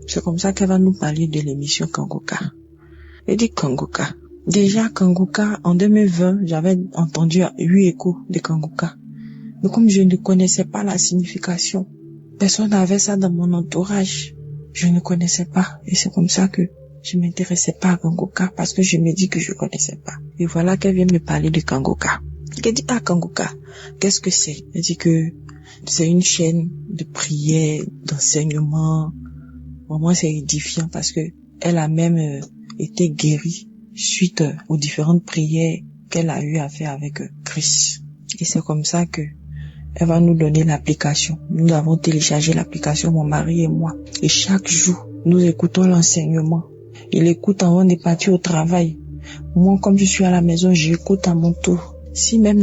C'est comme ça qu'elle va nous parler de l'émission Kanguka. Elle dit Kanguka. Déjà Kanguka, en 2020, j'avais entendu 8 échos de Kanguka. Mais comme je ne connaissais pas la signification, personne n'avait ça dans mon entourage. Je ne connaissais pas. Et c'est comme ça que je m'intéressais pas à Kangoka parce que je me dis que je connaissais pas. Et voilà qu'elle vient me parler de Kangoka. Elle dit, ah, Kangoka, qu'est-ce que c'est? Elle dit que c'est une chaîne de prière, d'enseignement. Pour moi, c'est édifiant parce que elle a même été guérie suite aux différentes prières qu'elle a eu à faire avec Christ. Et c'est comme ça que elle va nous donner l'application. Nous avons téléchargé l'application, mon mari et moi. Et chaque jour, nous écoutons l'enseignement. Il écoute avant de partir au travail. Moi, comme je suis à la maison, j'écoute à mon tour. Si même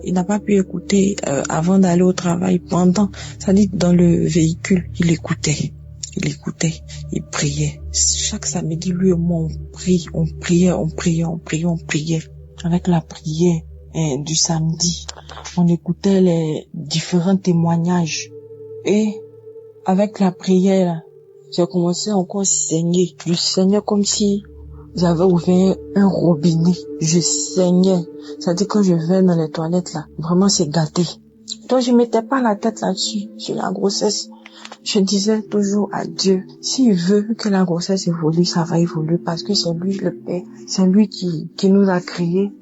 il n'a pas pu écouter avant d'aller au travail, pendant, ça dit dans le véhicule, il écoutait, il priait. Chaque samedi, lui et moi, on priait. Avec la prière du samedi, on écoutait les différents témoignages. Et avec la prière, j'ai commencé encore à saigner. Je saignais comme si j'avais ouvert un robinet. Je saignais. C'est-à-dire quand je vais dans les toilettes là, vraiment c'est gâté. Donc je mettais pas la tête là-dessus, sur la grossesse. Je disais toujours à Dieu, s'il veut que la grossesse évolue, ça va évoluer parce que c'est lui le Père. C'est lui qui nous a créés.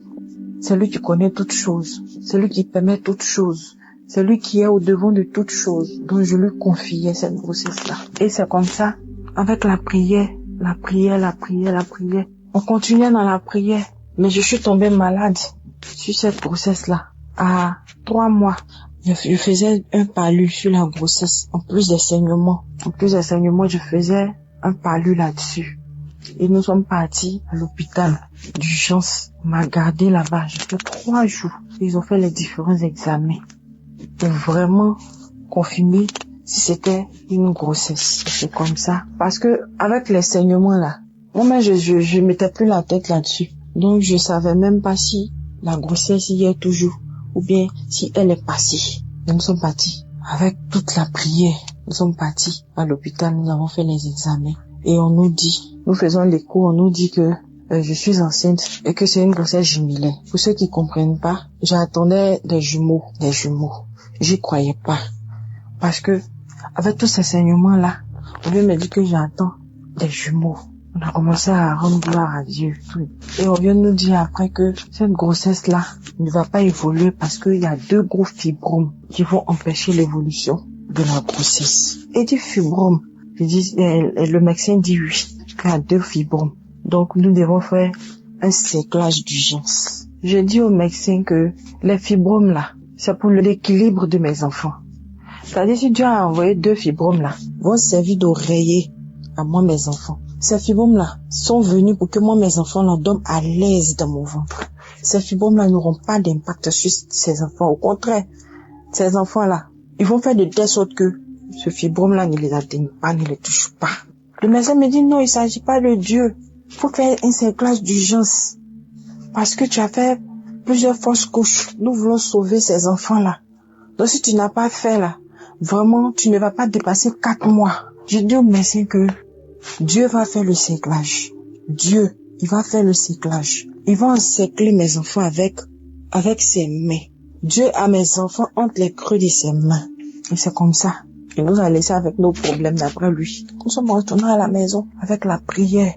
C'est lui qui connaît toutes choses. C'est lui qui permet toutes choses. C'est lui qui est au devant de toutes choses. Donc je lui confiais cette grossesse-là. Et c'est comme ça, avec la prière. On continuait dans la prière. Mais je suis tombée malade sur cette grossesse-là. À 3 mois, je faisais un palu sur la grossesse. En plus des saignements, je faisais un palu là-dessus. Et nous sommes partis à l'hôpital d'urgence. On m'a gardé là-bas. J'ai fait 3 jours. Ils ont fait les différents examens pour vraiment confirmer si c'était une grossesse. C'est comme ça. Parce que avec les saignements là, moi-même je mettais plus la tête là-dessus. Donc je savais même pas si la grossesse y est toujours ou bien si elle est passée. Nous sommes partis avec toute la prière. Nous sommes partis à l'hôpital. Nous avons fait les examens et on nous dit, nous faisons l'écho, on nous dit que je suis enceinte et que c'est une grossesse jumelée. Pour ceux qui comprennent pas, j'attendais des jumeaux. J'y croyais pas. Parce que, avec tous ces saignements-là, on vient me dire que j'attends des jumeaux. On a commencé à rendre gloire à Dieu. Et on vient nous dire après que cette grossesse-là ne va pas évoluer parce qu'il y a 2 gros fibromes qui vont empêcher l'évolution de la grossesse. Et du fibrome, le médecin dit oui, qu'il y a 2 fibromes. Donc nous devons faire un séclage d'urgence. Je dis au médecin que les fibromes là, c'est pour l'équilibre de mes enfants. C'est-à-dire si Dieu a envoyé 2 fibromes là, vont servir d'oreiller à moi mes enfants. Ces fibromes là sont venus pour que moi mes enfants là dorment à l'aise dans mon ventre. Ces fibromes là n'auront pas d'impact sur ces enfants. Au contraire, ces enfants là, ils vont faire de telle sorte que ce fibrome là ne les atteigne pas, ne les touche pas. Le médecin me dit non, il s'agit pas de Dieu. Il faut faire un séclage d'urgence. Parce que tu as fait plusieurs fausses couches. Nous voulons sauver ces enfants-là. Donc si tu n'as pas fait là, vraiment, tu ne vas pas dépasser 4 mois. Je dis au médecin que Dieu va faire le séclage. Dieu, il va faire le séclage. Il va encercler mes enfants avec ses mains. Dieu a mes enfants entre les creux de ses mains. Et c'est comme ça. Il nous a laissé avec nos problèmes d'après lui. Nous sommes retournés à la maison avec la prière.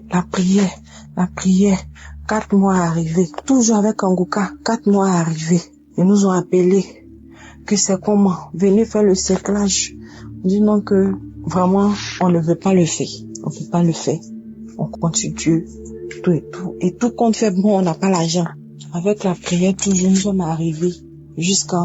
4 mois arrivés. Toujours avec Kangoka. 4 mois arrivés. Ils nous ont appelés. Que c'est comment? Venez faire le séclage. On dit non que vraiment on ne veut pas le faire. On ne peut pas le faire. On continue tout et tout. Et tout compte fait bon, on n'a pas l'argent. Avec la prière, toujours nous sommes arrivés jusqu'à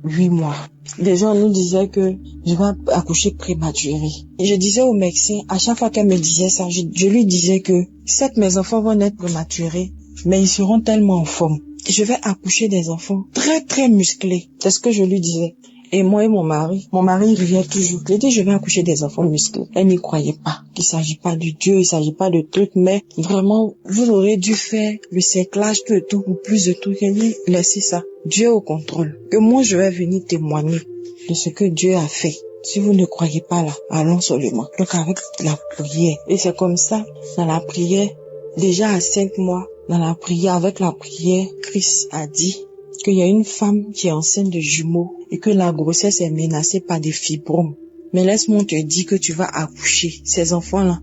8 mois. Les gens nous disaient que je vais accoucher prématuré. Et je disais au médecin, à chaque fois qu'elle me disait ça, je lui disais que certes mes enfants vont naître prématurés, mais ils seront tellement en forme. Je vais accoucher des enfants très très musclés. C'est ce que je lui disais. Et moi et mon mari riait toujours. Je lui dis, je vais accoucher des enfants musclés. Elle n'y croyait pas. Il s'agit pas de Dieu, il s'agit pas de trucs, mais vraiment, vous aurez dû faire le séclage, tout et tout, ou plus de tout. Elle dit, laissez ça. Dieu est au contrôle. Que moi, je vais venir témoigner de ce que Dieu a fait. Si vous ne croyez pas là, allons seulement. Donc avec la prière. Et c'est comme ça, dans la prière, déjà à 5 mois, avec la prière, Christ a dit qu'il y a une femme qui est enceinte de jumeaux et que la grossesse est menacée par des fibromes. Mais laisse-moi te dire que tu vas accoucher. Ces enfants-là,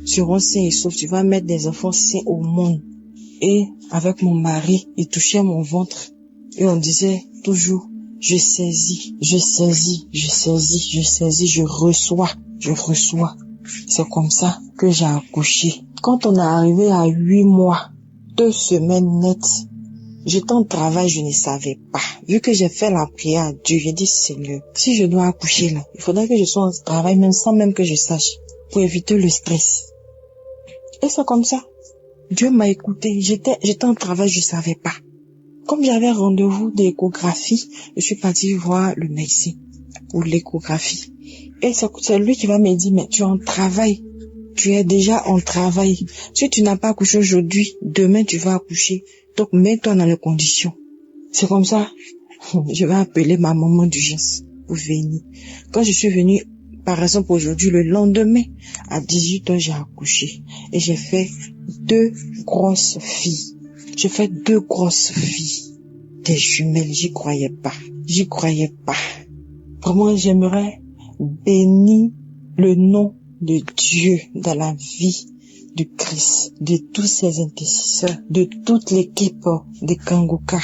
seront sains et saufs. Tu vas mettre des enfants sains au monde. Et avec mon mari, il touchait mon ventre. Et on disait toujours, je saisis, je saisis, je saisis, je saisis, je reçois, je reçois. C'est comme ça que j'ai accouché. Quand on est arrivé à 8 mois, 2 semaines nettes, j'étais en travail, je ne savais pas. Vu que j'ai fait la prière à Dieu, j'ai dit, Seigneur, si je dois accoucher là, il faudrait que je sois en travail, même sans même que je sache, pour éviter le stress. Et c'est comme ça. Dieu m'a écouté. J'étais en travail, je savais pas. Comme j'avais rendez-vous d'échographie, je suis partie voir le médecin pour l'échographie. Et c'est lui qui va me dire, mais tu es en travail. Tu es déjà en travail. Si tu n'as pas accouché aujourd'hui, demain tu vas accoucher. Donc mets-toi dans les conditions. C'est comme ça. Je vais appeler ma maman d'urgence pour venir. Quand je suis venue, par exemple aujourd'hui, le lendemain, à 18h, j'ai accouché. Et j'ai fait 2 grosses filles. J'ai fait 2 grosses filles. Des jumelles, j'y croyais pas. J'y croyais pas. Vraiment, j'aimerais bénir le nom de Dieu dans la vie du Christ, de tous ses intercesseurs, de toute l'équipe de Kanguka,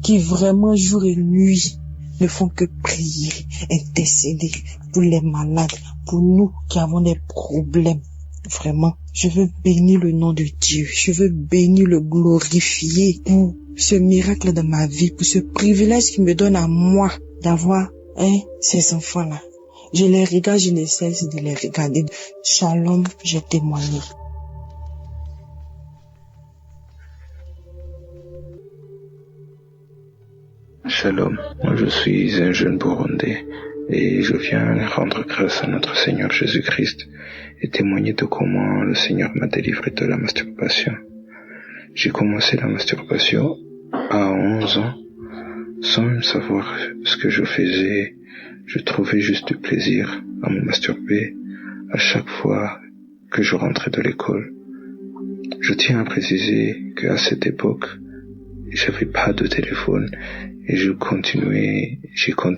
qui vraiment jour et nuit ne font que prier, intercéder pour les malades, pour nous qui avons des problèmes. Vraiment, je veux bénir le nom de Dieu, je veux bénir le glorifier pour ce miracle de ma vie, pour ce privilège qu'il me donne à moi d'avoir ces enfants-là. Je les regarde, je ne cesse de les regarder. Shalom, je témoigne. Shalom, moi je suis un jeune Burundais et je viens rendre grâce à notre Seigneur Jésus-Christ et témoigner de comment le Seigneur m'a délivré de la masturbation. J'ai commencé la masturbation à 11 ans, sans même savoir ce que je faisais. Je trouvais juste du plaisir à me masturber à chaque fois que je rentrais de l'école. Je tiens à préciser qu'à cette époque, j'avais pas de téléphone et j'ai continué jusqu'en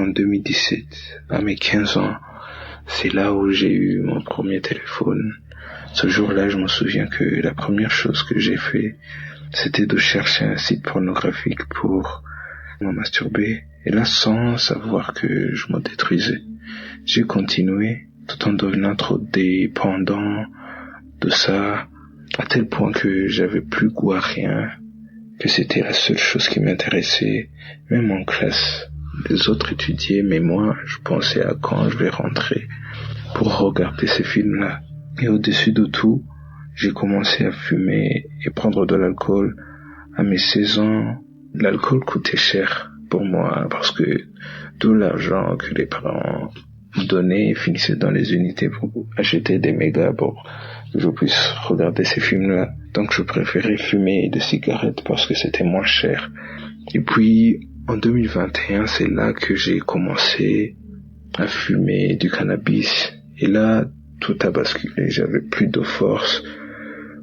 2017. À mes 15 ans, c'est là où j'ai eu mon premier téléphone. Ce jour-là, je me souviens que la première chose que j'ai fait, c'était de chercher un site pornographique pour me masturber. Et là, sans savoir que je me détruisais, j'ai continué tout en devenant trop dépendant de ça, à tel point que j'avais plus goût à rien, que c'était la seule chose qui m'intéressait, même en classe. Les autres étudiaient, mais moi, je pensais à quand je vais rentrer pour regarder ces films-là. Et au-dessus de tout, j'ai commencé à fumer et prendre de l'alcool. À mes 16 ans, l'alcool coûtait cher pour moi parce que tout l'argent que les parents me donnaient finissait dans les unités pour acheter des mégas pour que je puisse regarder ces films-là. Donc je préférais fumer des cigarettes parce que c'était moins cher. Et puis en 2021, c'est là que j'ai commencé à fumer du cannabis. Et là, tout a basculé. J'avais plus de force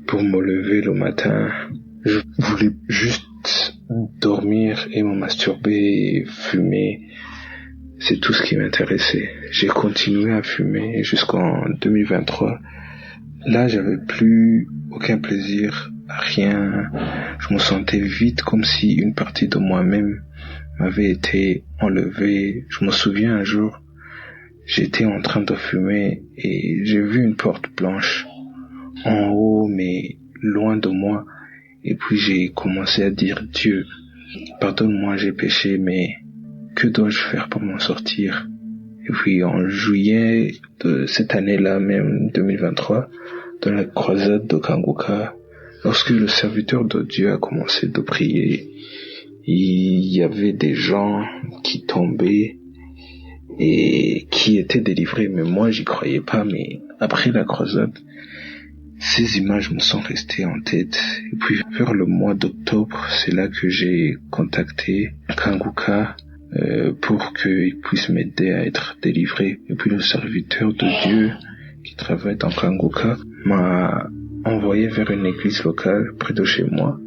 pour me lever le matin. Je voulais juste dormir et me masturber et fumer. C'est tout ce qui m'intéressait. J'ai continué à fumer jusqu'en 2023. Là, j'avais plus aucun plaisir à rien. Je me sentais vide comme si une partie de moi-même m'avait été enlevée. Je me souviens un jour, j'étais en train de fumer et j'ai vu une porte blanche en haut mais loin de moi. Et puis j'ai commencé à dire, Dieu, pardonne-moi, j'ai péché, mais que dois-je faire pour m'en sortir? Et puis en juillet de cette année-là, même 2023, dans la croisade de Kanguka, lorsque le serviteur de Dieu a commencé de prier, il y avait des gens qui tombaient et qui étaient délivrés, mais moi j'y croyais pas. Mais après la croisade, ces images me sont restées en tête. Et puis vers le mois d'octobre, c'est là que j'ai contacté Kanguka pour qu'il puisse m'aider à être délivré. Et puis le serviteur de Dieu qui travaille dans Kanguka m'a envoyé vers une église locale près de chez moi.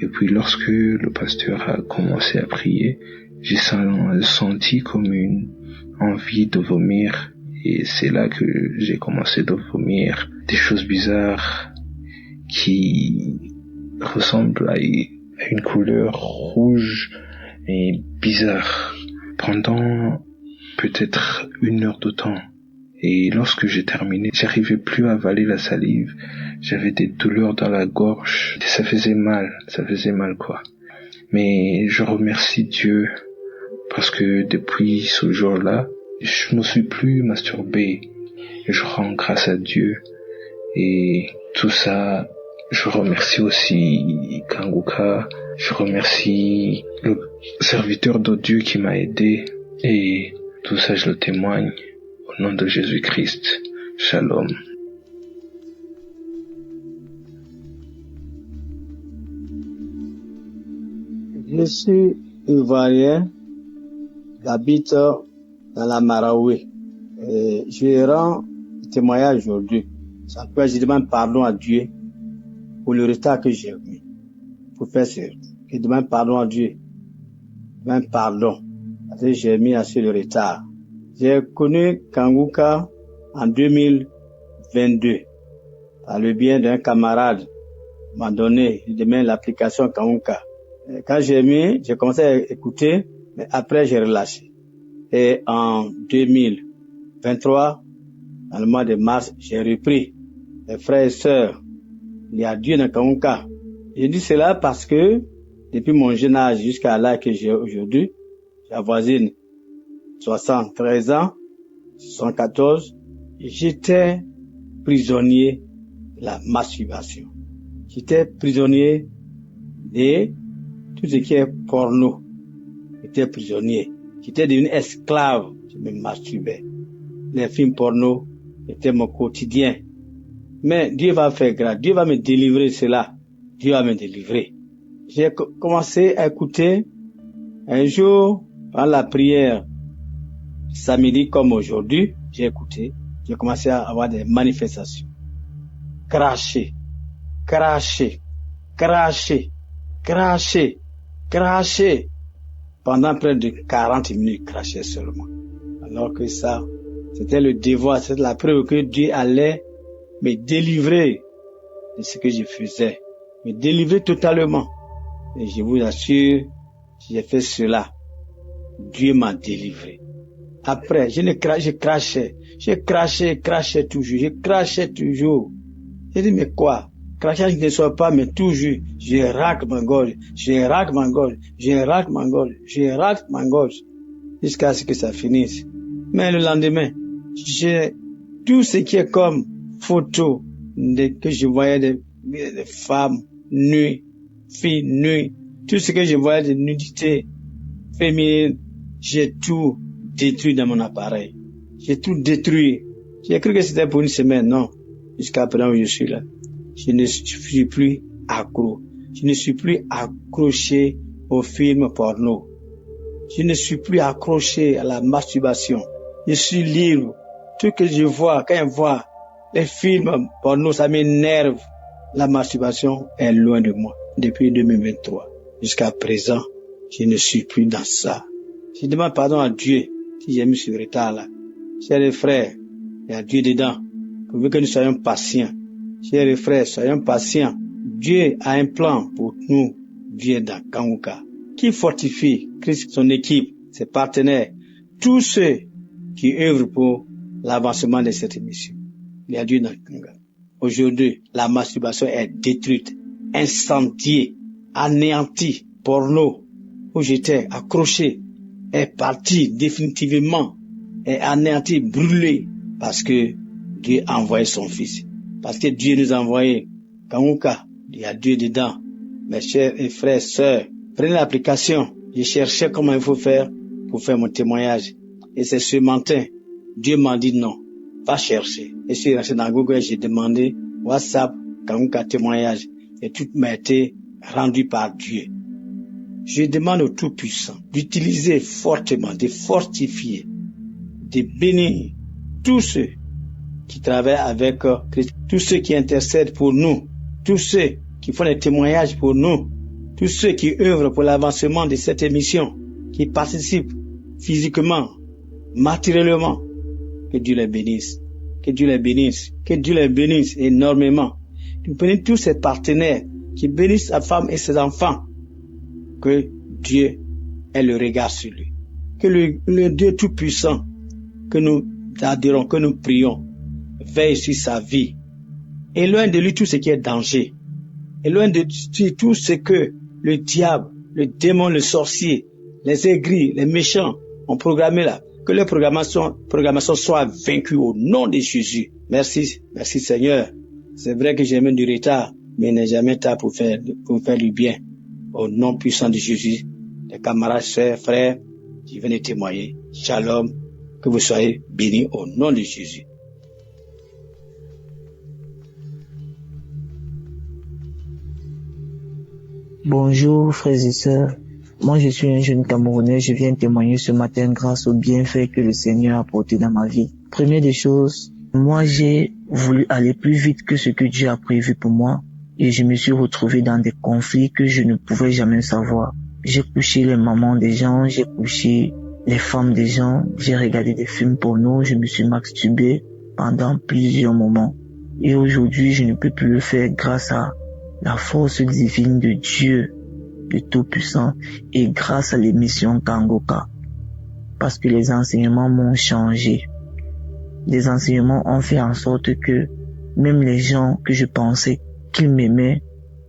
Et puis lorsque le pasteur a commencé à prier, j'ai senti comme une envie de vomir. Et c'est là que j'ai commencé de vomir des choses bizarres qui ressemblent à une couleur rouge et bizarre pendant peut-être 1 heure de temps. Et lorsque j'ai terminé, j'arrivais plus à avaler la salive. J'avais des douleurs dans la gorge. Ça faisait mal quoi. Mais je remercie Dieu parce que depuis ce jour-là, je ne suis plus masturbé. Et je rends grâce à Dieu. Et tout ça, je remercie aussi Kanguka. Je remercie le serviteur de Dieu qui m'a aidé. Et tout ça, je le témoigne. Au nom de Jésus-Christ. Shalom. Je suis ivoirien, j'habite dans la Marawi. Et je rends témoignage aujourd'hui. Ça peut, je demande pardon à Dieu pour le retard que j'ai mis. Pour faire ça, je demande pardon à Dieu. Je demande pardon parce que j'ai mis assez de retard. J'ai connu Kanguka en 2022 par le bien d'un camarade m'a donné, il demande l'application Kanguka. Quand j'ai commencé à écouter, mais après j'ai relâché. Et en 2023, dans le mois de mars, j'ai repris. Les frères et sœurs, il y a Dieu dans Kanguka. Je dis cela parce que depuis mon jeune âge jusqu'à l'âge que j'ai aujourd'hui, j'avoisine 73 ans, 74, j'étais prisonnier de la masturbation. J'étais prisonnier de tout ce qui est porno. J'étais prisonnier. J'étais devenu esclave. Je me masturbais. Les films porno étaient mon quotidien. Mais Dieu va faire grâce. Dieu va me délivrer cela. Dieu va me délivrer. J'ai commencé à écouter un jour, dans la prière, samedi comme aujourd'hui, j'ai écouté, j'ai commencé à avoir des manifestations. Cracher, cracher, cracher, cracher, cracher. Pendant près de 40 minutes, cracher seulement. Alors que ça, c'était le devoir, c'était la preuve que Dieu allait me délivrer de ce que je faisais. Me délivrer totalement. Et je vous assure, si j'ai fait cela, Dieu m'a délivré. Après, je crachais toujours, je crachais toujours. J'ai dit, mais quoi? Crachage ne soit pas, mais toujours, je racle ma gorge, je racle ma gorge, je racle ma gorge, je racle ma gorge, jusqu'à ce que ça finisse. Mais le lendemain, j'ai tout ce qui est comme photo que je voyais des femmes nues, filles nues, tout ce que je voyais de nudité féminine, j'ai tout détruit dans mon appareil. J'ai tout détruit. J'ai cru que c'était pour une semaine, non. Jusqu'à présent où je suis là. Je ne suis plus accro. Je ne suis plus accroché aux films porno. Je ne suis plus accroché à la masturbation. Je suis libre. Tout ce que je vois, quand je vois les films porno, ça m'énerve. La masturbation est loin de moi depuis 2023. Jusqu'à présent, je ne suis plus dans ça. Je demande pardon à Dieu si j'ai mis ce retard-là. Chers frères, il y a Dieu dedans. Pour que nous soyons patients. Chers frères, soyons patients. Dieu a un plan pour nous. Dieu est dans Kanguka. Qui fortifie Christ, son équipe, ses partenaires, tous ceux qui œuvrent pour l'avancement de cette mission. Il y a Dieu dans Kanguka. Aujourd'hui, la masturbation est détruite, incendiée, anéantie. Porno, où j'étais accroché, est parti définitivement, est anéanti, brûlé, parce que Dieu a envoyé son Fils. Parce que Dieu nous a envoyé Kanguka, il y a Dieu dedans. Mes chers et frères, sœurs, prenez l'application. Je cherchais comment il faut faire pour faire mon témoignage. Et c'est ce matin, Dieu m'a dit non, va chercher. Et je suis resté dans Google et j'ai demandé WhatsApp, Kanguka témoignage. Et tout m'a été rendu par Dieu. Je demande au Tout-Puissant d'utiliser fortement, de fortifier, de bénir tous ceux qui travaillent avec Christ, tous ceux qui intercèdent pour nous, tous ceux qui font des témoignages pour nous, tous ceux qui œuvrent pour l'avancement de cette émission, qui participent physiquement, matériellement, Que Dieu les bénisse. Que Dieu les bénisse. Que Dieu les bénisse énormément. Que bénisse tous ses partenaires. Qui bénisse sa femme et ses enfants. Que Dieu ait le regard sur lui. Que le Dieu Tout-Puissant, que nous adorons, que nous prions, veille sur sa vie. Éloigne de lui tout ce qui est danger. Éloigne de lui tout ce que le diable, le démon, le sorcier, les aigris, les méchants ont programmé là. Que leur programmation soit vaincue au nom de Jésus. Merci Seigneur. C'est vrai que j'ai même du retard, mais il n'est jamais tard pour faire du bien. Au nom puissant de Jésus, les camarades, sœurs, frères, qui viennent témoigner. Shalom, que vous soyez bénis au nom de Jésus. Bonjour frères et sœurs, moi je suis un jeune Camerounais, je viens témoigner ce matin grâce aux bienfaits que le Seigneur a apportés dans ma vie. Première des choses, moi j'ai voulu aller plus vite que ce que Dieu a prévu pour moi et je me suis retrouvé dans des conflits que je ne pouvais jamais savoir. J'ai couché les mamans des gens, j'ai couché les femmes des gens, j'ai regardé des films porno, je me suis masturbé pendant plusieurs moments. Et aujourd'hui, je ne peux plus le faire grâce à la force divine de Dieu, le Tout-Puissant, et grâce à l'émission Kangoka. Parce que les enseignements m'ont changé. Les enseignements ont fait en sorte que même les gens que je pensais qu'ils m'aimaient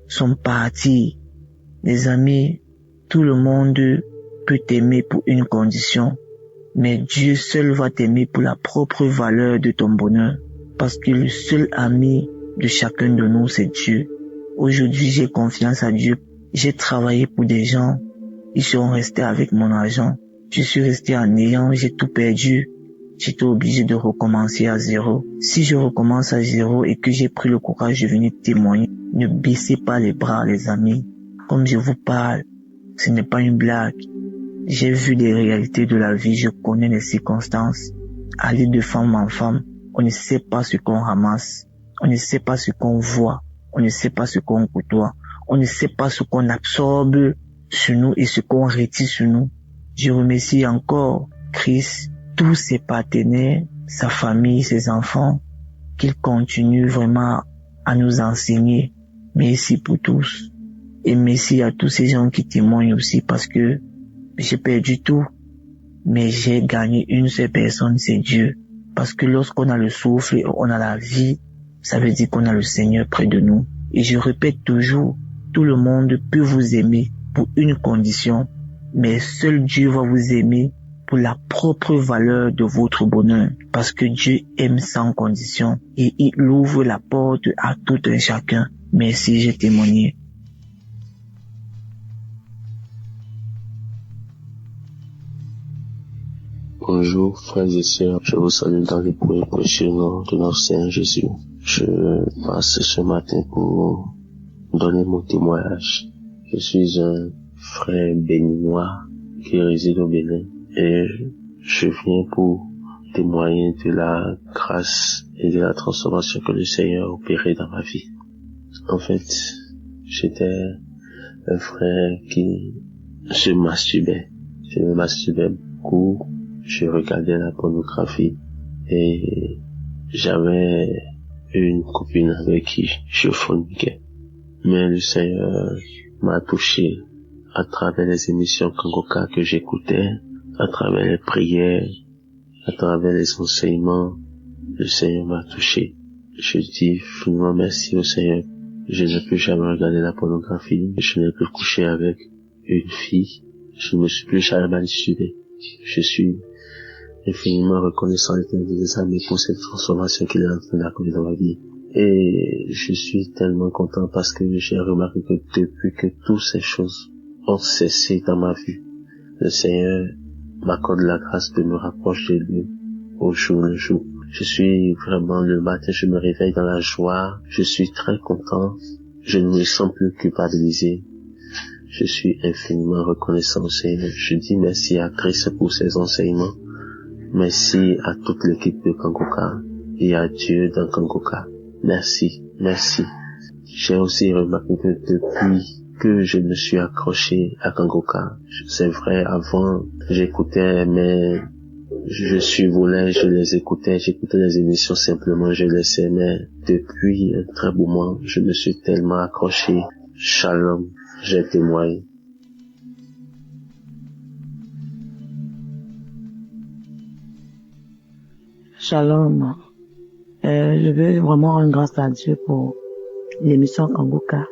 sont partis. Les amis, tout le monde peut t'aimer pour une condition, mais Dieu seul va t'aimer pour la propre valeur de ton bonheur. Parce que le seul ami de chacun de nous, c'est Dieu. Aujourd'hui, j'ai confiance à Dieu. J'ai travaillé pour des gens. Ils sont restés avec mon argent. Je suis resté en néant. J'ai tout perdu. J'étais obligé de recommencer à zéro. Si je recommence à zéro et que j'ai pris le courage de venir témoigner, ne baissez pas les bras, les amis. Comme je vous parle, ce n'est pas une blague. J'ai vu les réalités de la vie. Je connais les circonstances. Aller de femme en femme, on ne sait pas ce qu'on ramasse. On ne sait pas ce qu'on voit. On ne sait pas ce qu'on côtoie. On ne sait pas ce qu'on absorbe sur nous et ce qu'on retire sur nous. Je remercie encore Christ, tous ses partenaires, sa famille, ses enfants, qu'il continue vraiment à nous enseigner. Merci pour tous. Et merci à tous ces gens qui témoignent aussi parce que j'ai perdu tout. Mais j'ai gagné une seule personne, c'est Dieu. Parce que lorsqu'on a le souffle et on a la vie, ça veut dire qu'on a le Seigneur près de nous. Et je répète toujours, tout le monde peut vous aimer pour une condition, mais seul Dieu va vous aimer pour la propre valeur de votre bonheur. Parce que Dieu aime sans condition et il ouvre la porte à tout un chacun. Merci, j'ai témoigné. Bonjour frères et sœurs, je vous salue dans le point précieux nom de notre Seigneur Jésus. Je passe ce matin pour donner mon témoignage. Je suis un frère béninois qui réside au Bénin et je viens pour témoigner de la grâce et de la transformation que le Seigneur a opérée dans ma vie. En fait, j'étais un frère qui se masturbait. Je me masturbais beaucoup. Je regardais la pornographie et j'avais une copine avec qui je forniquais. Mais le Seigneur m'a touché à travers les émissions Kangoka que j'écoutais, à travers les prières, à travers les enseignements. Le Seigneur m'a touché. Je dis finalement merci au Seigneur. Je ne peux jamais regarder la pornographie. Je n'ai plus couché avec une fille. Je ne me suis plus jamais masturbé. Je suis infiniment reconnaissant des amis pour cette transformation qu'il est en train d'accomplir dans ma vie. Et je suis tellement content parce que j'ai remarqué que depuis que toutes ces choses ont cessé dans ma vie, le Seigneur m'accorde la grâce de me rapprocher de lui au jour le jour. Je suis vraiment, le matin, je me réveille dans la joie. Je suis très content. Je ne me sens plus culpabilisé. Je suis infiniment reconnaissant au Seigneur. Je dis merci à Christ pour ses enseignements. Merci à toute l'équipe de Kangoka et à Dieu dans Kangoka. Merci, merci. J'ai aussi remarqué que depuis que je me suis accroché à Kangoka, c'est vrai, avant, j'écoutais, mais je survolais, je les écoutais, j'écoutais les émissions simplement, je les aimais. Depuis un très beau moment, je me suis tellement accroché. Shalom, j'ai témoigné. Shalom. Je veux vraiment rendre grâce à Dieu pour l'émission Kanguka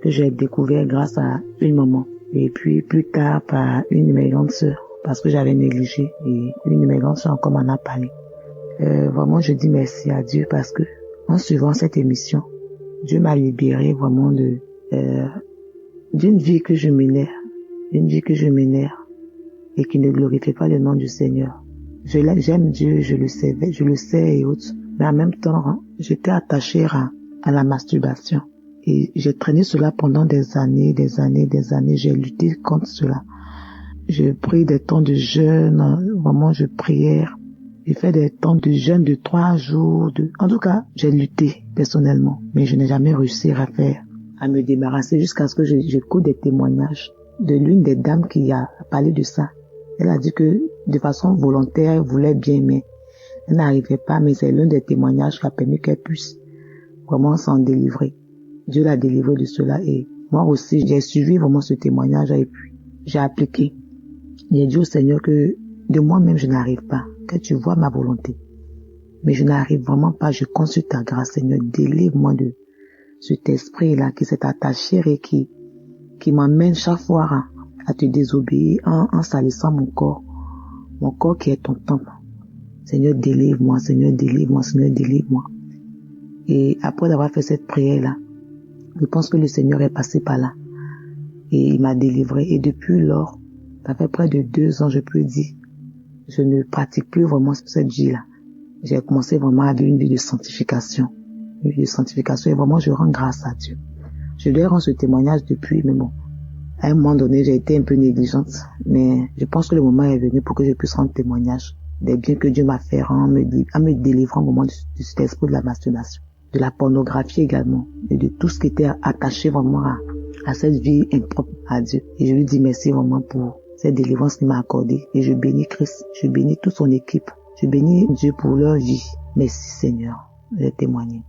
que j'ai découvert grâce à une maman et puis plus tard par une de mes grandes sœurs parce que j'avais négligé et une de mes grandes sœurs encore m'en a parlé. Vraiment je dis merci à Dieu parce que en suivant cette émission, Dieu m'a libéré vraiment d'une vie que je menais et qui ne glorifiait pas le nom du Seigneur. J'aime Dieu, je le sais et autres, mais en même temps, j'étais attachée à la masturbation. Et j'ai traîné cela pendant des années, j'ai lutté contre cela. J'ai pris des temps de jeûne, vraiment je priais. J'ai fait des temps de jeûne de 3 jours. En tout cas, j'ai lutté personnellement, mais je n'ai jamais réussi à me débarrasser jusqu'à ce que j'écoute des témoignages de l'une des dames qui a parlé de ça. Elle a dit que de façon volontaire, elle voulait bien, mais elle n'arrivait pas, mais c'est l'un des témoignages qui a permis qu'elle puisse vraiment s'en délivrer. Dieu l'a délivré de cela et moi aussi, j'ai suivi vraiment ce témoignage et puis j'ai appliqué. J'ai dit au Seigneur que de moi-même, je n'arrive pas, que tu vois ma volonté. Mais je n'arrive vraiment pas, je consulte ta grâce, Seigneur, délivre-moi de cet esprit-là qui s'est attaché et qui m'emmène chaque fois à te désobéir en salissant mon corps qui est ton temple. Seigneur, délivre-moi, Seigneur, délivre-moi, Seigneur, délivre-moi. Et après avoir fait cette prière-là, je pense que le Seigneur est passé par là. Et il m'a délivré. Et depuis lors, ça fait près de 2 ans, je peux dire, je ne pratique plus vraiment cette vie-là. J'ai commencé vraiment à vivre une vie de sanctification. Une vie de sanctification et vraiment je rends grâce à Dieu. Je lui ai rendu ce témoignage depuis, mais bon, à un moment donné, j'ai été un peu négligente, mais je pense que le moment est venu pour que je puisse rendre témoignage des biens que Dieu m'a fait en me délivrant au moment de cet esprit de la masturbation, de la pornographie également, et de tout ce qui était attaché vraiment à cette vie impropre à Dieu. Et je lui dis merci vraiment pour cette délivrance qu'il m'a accordée. Et je bénis Christ, je bénis toute son équipe, je bénis Dieu pour leur vie. Merci Seigneur, j'ai témoigné.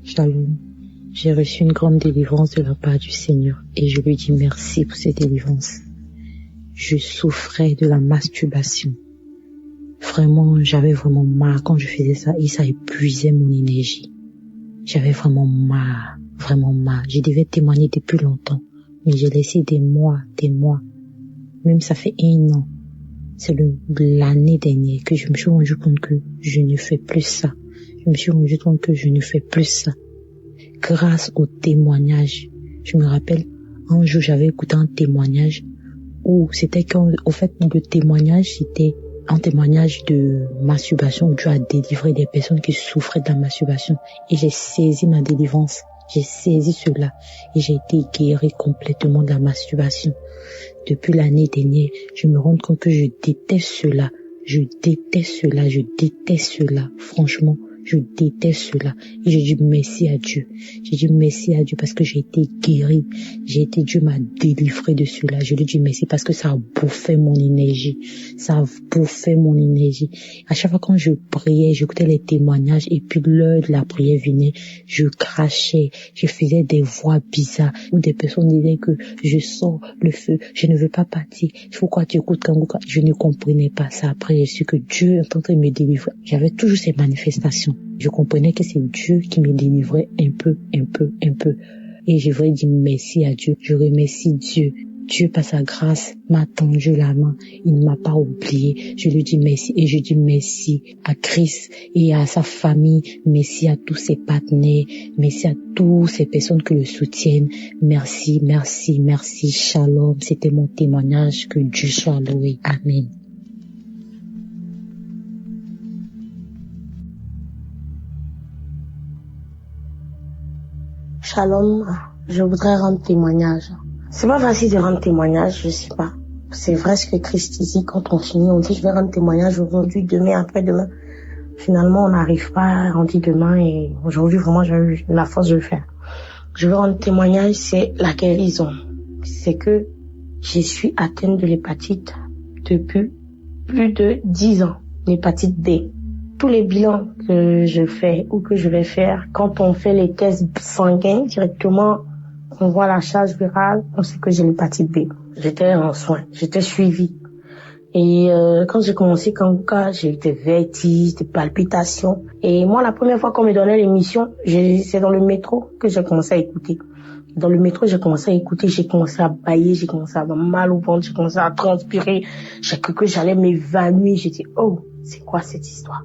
Shalom. J'ai reçu une grande délivrance de la part du Seigneur et je lui dis merci pour cette délivrance. Je souffrais de la masturbation. Vraiment, j'avais vraiment marre quand je faisais ça et ça épuisait mon énergie. J'avais vraiment marre. Je devais témoigner depuis longtemps, mais j'ai laissé des mois. Même ça fait 1 an. C'est l'année dernière que je me suis rendu compte que je ne fais plus ça. Grâce au témoignage. Je me rappelle, un jour, j'avais écouté un témoignage où c'était au fait, le témoignage, c'était un témoignage de masturbation où Dieu a délivré des personnes qui souffraient de la masturbation. Et j'ai saisi ma délivrance. J'ai saisi cela et j'ai été guéri complètement de la masturbation. Depuis l'année dernière, je me rends compte que je déteste cela. Franchement, je déteste cela. Et je dis merci à Dieu. Parce que j'ai été guéri. Dieu m'a délivré de cela. Je lui dis merci parce que ça a bouffé mon énergie. À chaque fois quand je priais, j'écoutais les témoignages et puis l'heure de la prière venait, je crachais, je faisais des voix bizarres où des personnes disaient que je sors le feu, je ne veux pas partir. Pourquoi tu écoutes Kanguka? Je ne comprenais pas ça. Après, j'ai su que Dieu est en train de me délivrer. J'avais toujours ces manifestations. Je comprenais que c'est Dieu qui me délivrait un peu. Et je voudrais dire merci à Dieu. Je remercie Dieu. Dieu, par sa grâce, m'a tendu la main. Il ne m'a pas oublié. Je lui dis merci. Et je dis merci à Christ et à sa famille. Merci à tous ses partenaires. Merci à toutes ces personnes qui le soutiennent. Merci. Shalom. C'était mon témoignage. Que Dieu soit loué. Amen. Shalom, je voudrais rendre témoignage. C'est pas facile de rendre témoignage, je sais pas. C'est vrai ce que Christ dit, quand on finit, on dit je vais rendre témoignage aujourd'hui, demain, après-demain. Finalement, on n'arrive pas, on dit demain et aujourd'hui, vraiment, j'ai eu la force de le faire. Je veux rendre témoignage, c'est la guérison. C'est que je suis atteinte de l'hépatite depuis plus de 10 ans, l'hépatite B. Tous les bilans que je fais ou que je vais faire, quand on fait les tests sanguins, directement, on voit la charge virale, on sait que j'ai l'hépatite B. J'étais en soins, j'étais suivie. Et quand j'ai commencé Kanguka, j'ai eu des vertiges, des palpitations. Et moi, la première fois qu'on me donnait l'émission, c'est dans le métro que j'ai commencé à écouter. Dans le métro, j'ai commencé à écouter, j'ai commencé à bâiller, j'ai commencé à avoir mal au ventre, j'ai commencé à transpirer. J'ai cru que j'allais m'évanouir. J'ai dit, oh, c'est quoi cette histoire?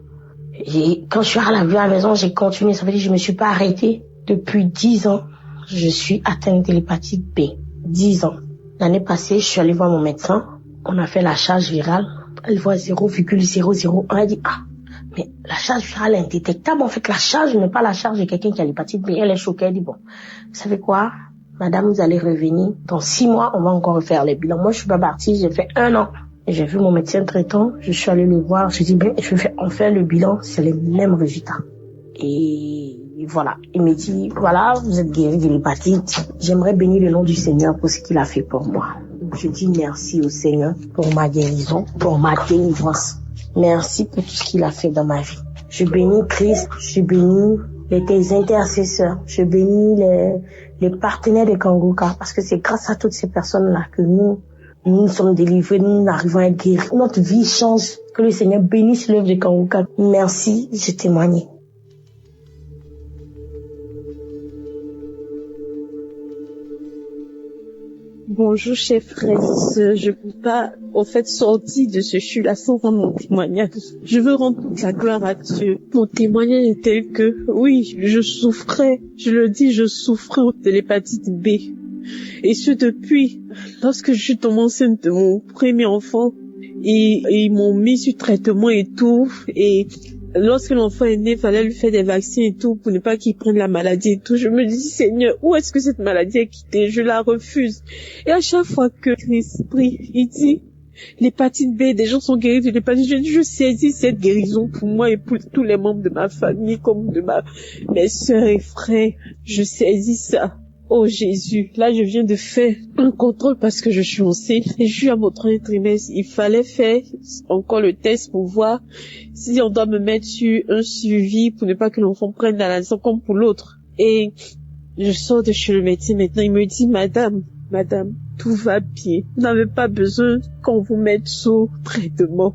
Et quand je suis arrivée à la maison, j'ai continué. Ça veut dire que je me suis pas arrêtée. Depuis 10 ans, je suis atteinte de l'hépatite B. 10 ans. L'année passée, je suis allée voir mon médecin. On a fait la charge virale. Elle voit 0,001. Elle dit, ah, mais la charge virale est indétectable. En fait, la charge n'est pas la charge de quelqu'un qui a l'hépatite B. Elle est choquée. Elle dit, bon, vous savez quoi, madame, vous allez revenir. Dans 6 mois, on va encore refaire les bilans. Moi, je suis pas partie. J'ai fait 1 an. Et j'ai vu mon médecin traitant. Je suis allée le voir. J'ai dit, ben, on fait le bilan. C'est les mêmes résultats. Et voilà. Il me dit, voilà, vous êtes guéri de l'hépatite. J'aimerais bénir le nom du Seigneur pour ce qu'il a fait pour moi. Je dis merci au Seigneur pour ma guérison, pour ma délivrance. Merci pour tout ce qu'il a fait dans ma vie. Je bénis Christ, je bénis les intercesseurs, je bénis les partenaires de Kanguka, parce que c'est grâce à toutes ces personnes-là que nous sommes délivrés, nous arrivons à être guéris. Notre vie change. Que le Seigneur bénisse l'œuvre de Kanguka. Merci, j'ai témoigné. Bonjour, chers frères et sœurs. Je ne peux pas, sortir de ce chute-là sans rendre mon témoignage. Je veux rendre toute la gloire à Dieu. Mon témoignage est tel que, oui, je souffrais de l'hépatite B. Et ce depuis, lorsque je suis tombée enceinte de mon premier enfant, et ils m'ont mis sur traitement et tout, et lorsque l'enfant est né, il fallait lui faire des vaccins et tout pour ne pas qu'il prenne la maladie et tout. Je me dis, Seigneur, où est-ce que cette maladie est quittée? Je la refuse. Et à chaque fois que Christ prie, il dit, l'hépatite B, des gens sont guéris de l'hépatite. Je saisis cette guérison pour moi et pour tous les membres de ma famille, comme de mes sœurs et frères. Je saisis ça. Oh Jésus, là je viens de faire un contrôle parce que je suis enceinte et je suis à mon 3e trimestre. Il fallait faire encore le test pour voir si on doit me mettre sur un suivi pour ne pas que l'enfant prenne la naissance comme pour l'autre. Et je sors de chez le médecin maintenant, il me dit, madame, tout va bien. Vous n'avez pas besoin qu'on vous mette sous traitement.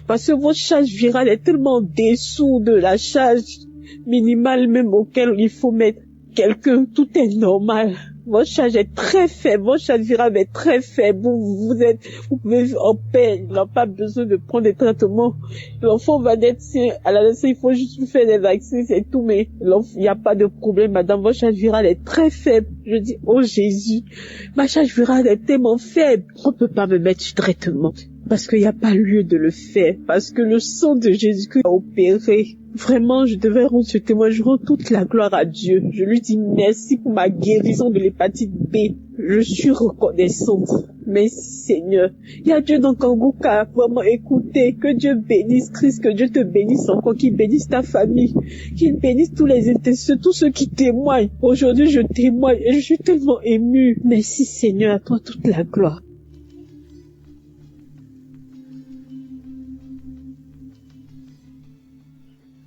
Parce que votre charge virale est tellement dessous de la charge minimale même auquel il faut mettre quelqu'un, tout est normal. Votre charge est très faible, votre charge virale est très faible. Vous pouvez en paix, il n'a pas besoin de prendre des traitements. L'enfant va naître, à la naissance, il faut juste lui faire des vaccins, c'est tout, mais il n'y a pas de problème, madame, votre charge virale est très faible. Je dis, oh Jésus, ma charge virale est tellement faible, on ne peut pas me mettre sur traitement. Parce qu'il n'y a pas lieu de le faire, parce que le sang de Jésus-Christ a opéré. Vraiment, je devais rendre ce témoignage, je rends toute la gloire à Dieu. Je lui dis merci pour ma guérison de l'hépatite B. Je suis reconnaissante. Merci Seigneur. Il y a Dieu dans Kanguka. Vraiment, écoutez, que Dieu bénisse Christ, que Dieu te bénisse encore, qu'il bénisse ta famille, qu'il bénisse tous les intercesseurs, tous ceux qui témoignent. Aujourd'hui, je témoigne et je suis tellement émue. Merci Seigneur, à toi toute la gloire.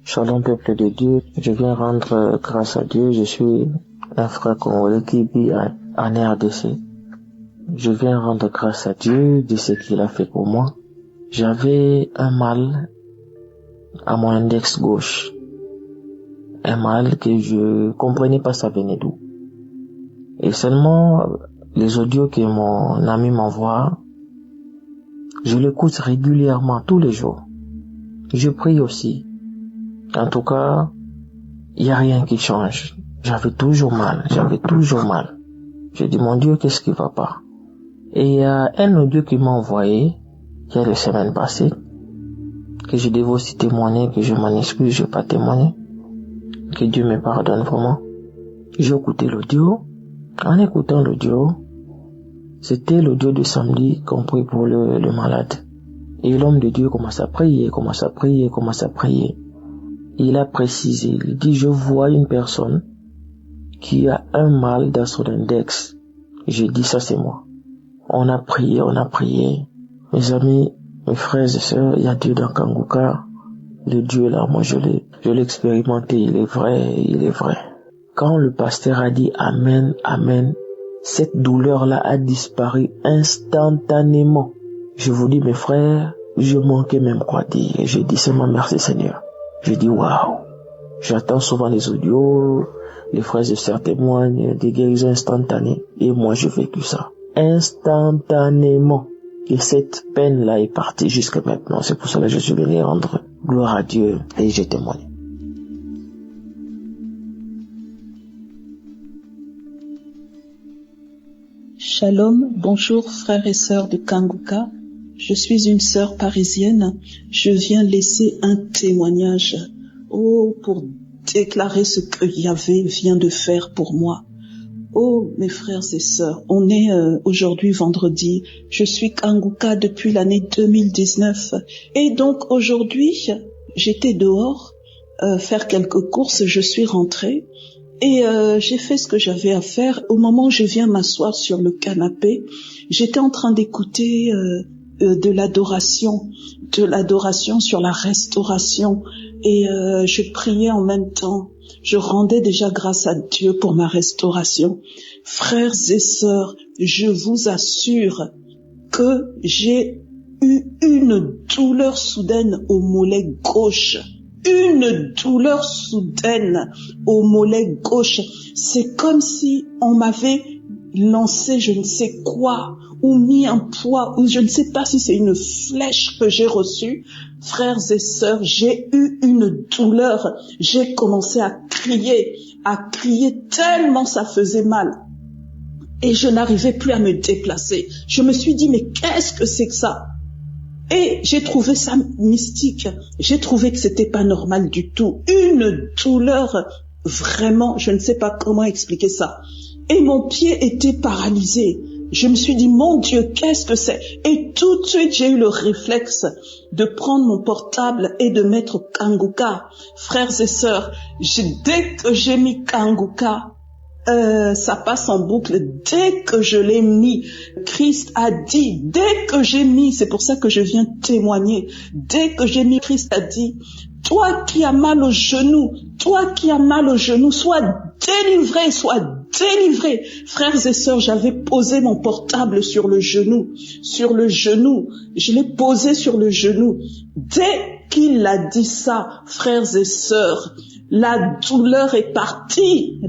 Shalom peuple de Dieu, je viens rendre grâce à Dieu, je suis un frère congolais qui vit en RDC. Je viens rendre grâce à Dieu de ce qu'il a fait pour moi. J'avais un mal à mon index gauche, un mal que je comprenais pas ça venait d'où. Et seulement les audios que mon ami m'envoie, je l'écoute régulièrement tous les jours. Je prie aussi. En tout cas, il n'y a rien qui change. J'avais toujours mal. Je dis, mon Dieu, qu'est-ce qui va pas? Et il y a un audio qui m'a envoyé, il y a la semaine passée, que je devais aussi témoigner, que je m'en excuse, je n'ai pas témoigné. Que Dieu me pardonne vraiment. J'ai écouté l'audio. En écoutant l'audio, c'était l'audio de samedi qu'on prie pour le malade. Et l'homme de Dieu commence à prier. Il a précisé, il dit, je vois une personne qui a un mal dans son index. J'ai dit ça c'est moi. On a prié. Mes amis, mes frères et sœurs, il y a Dieu dans Kanguka. Le Dieu là, moi je l'ai expérimenté, il est vrai. Quand le pasteur a dit Amen, Amen, cette douleur-là a disparu instantanément. Je vous dis mes frères, je manquais même quoi dire. J'ai dit seulement merci Seigneur. J'ai dit waouh. J'attends souvent les audios, les frères et sœurs témoignent des guérisons instantanées. Et moi j'ai vécu ça. Instantanément. Et cette peine-là est partie jusqu'à maintenant. C'est pour cela que je suis venu rendre gloire à Dieu et j'ai témoigné. Shalom, bonjour frères et sœurs de Kanguka. Je suis une sœur parisienne. Je viens laisser un témoignage. Pour déclarer ce que Yahvé vient de faire pour moi. Mes frères et sœurs, on est aujourd'hui vendredi. Je suis Kanguka depuis l'année 2019. Et donc aujourd'hui, j'étais dehors faire quelques courses. Je suis rentrée. Et j'ai fait ce que j'avais à faire. Au moment où je viens m'asseoir sur le canapé, j'étais en train d'écouter de l'adoration sur la restauration. Et je priais en même temps. Je rendais déjà grâce à Dieu pour ma restauration. Frères et sœurs, je vous assure que j'ai eu une douleur soudaine au mollet gauche. Une douleur soudaine au mollet gauche. C'est comme si on m'avait lancé je ne sais quoi, ou mis un poids, ou je ne sais pas si c'est une flèche que j'ai reçue. Frères et sœurs, j'ai eu une douleur. J'ai commencé à crier tellement ça faisait mal. Et je n'arrivais plus à me déplacer. Je me suis dit, mais qu'est-ce que c'est que ça? Et j'ai trouvé ça mystique. J'ai trouvé que c'était pas normal du tout. Une douleur, vraiment, je ne sais pas comment expliquer ça. Et mon pied était paralysé. Je me suis dit, mon Dieu, qu'est-ce que c'est? Et tout de suite, j'ai eu le réflexe de prendre mon portable et de mettre Kanguka. Frères et sœurs, dès que j'ai mis Kanguka, ça passe en boucle. Dès que je l'ai mis, Christ a dit, dès que j'ai mis, c'est pour ça que je viens témoigner, dès que j'ai mis, Christ a dit, toi qui as mal au genou, sois délivré, Frères et sœurs, j'avais posé mon portable sur le genou, je l'ai posé sur le genou. Dès qu'il a dit ça, frères et sœurs, la douleur est partie.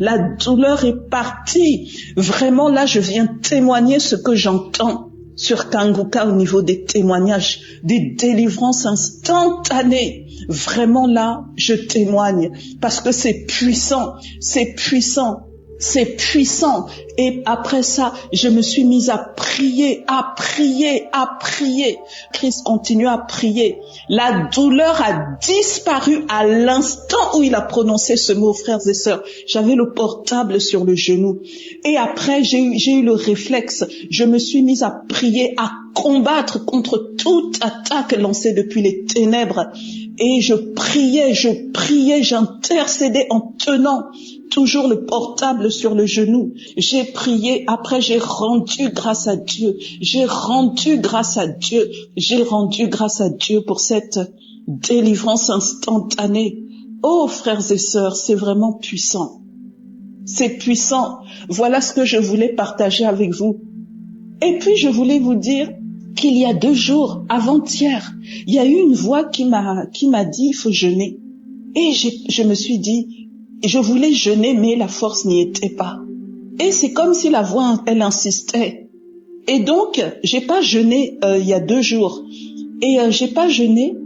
Vraiment, là, je viens témoigner ce que j'entends sur Kanguka au niveau des témoignages, des délivrances instantanées. Vraiment, là, je témoigne parce que c'est puissant. Et après ça, je me suis mise à prier. Christ continue à prier. La douleur a disparu à l'instant où il a prononcé ce mot, frères et sœurs. J'avais le portable sur le genou. Et après, j'ai eu le réflexe. Je me suis mise à prier, à combattre contre toute attaque lancée depuis les ténèbres. Et je priais, j'intercédais en tenant toujours le portable sur le genou. J'ai prié, après j'ai rendu grâce à Dieu. J'ai rendu grâce à Dieu pour cette délivrance instantanée. Oh, frères et sœurs, c'est vraiment puissant. C'est puissant. Voilà ce que je voulais partager avec vous. Et puis je voulais vous dire qu'il y a 2 jours, avant-hier, il y a eu une voix qui m'a dit il faut jeûner. Et je me suis dit, je voulais jeûner, mais la force n'y était pas. Et c'est comme si la voix, elle insistait. Et donc, j'ai pas jeûné il y a 2 jours. Et j'ai pas jeûné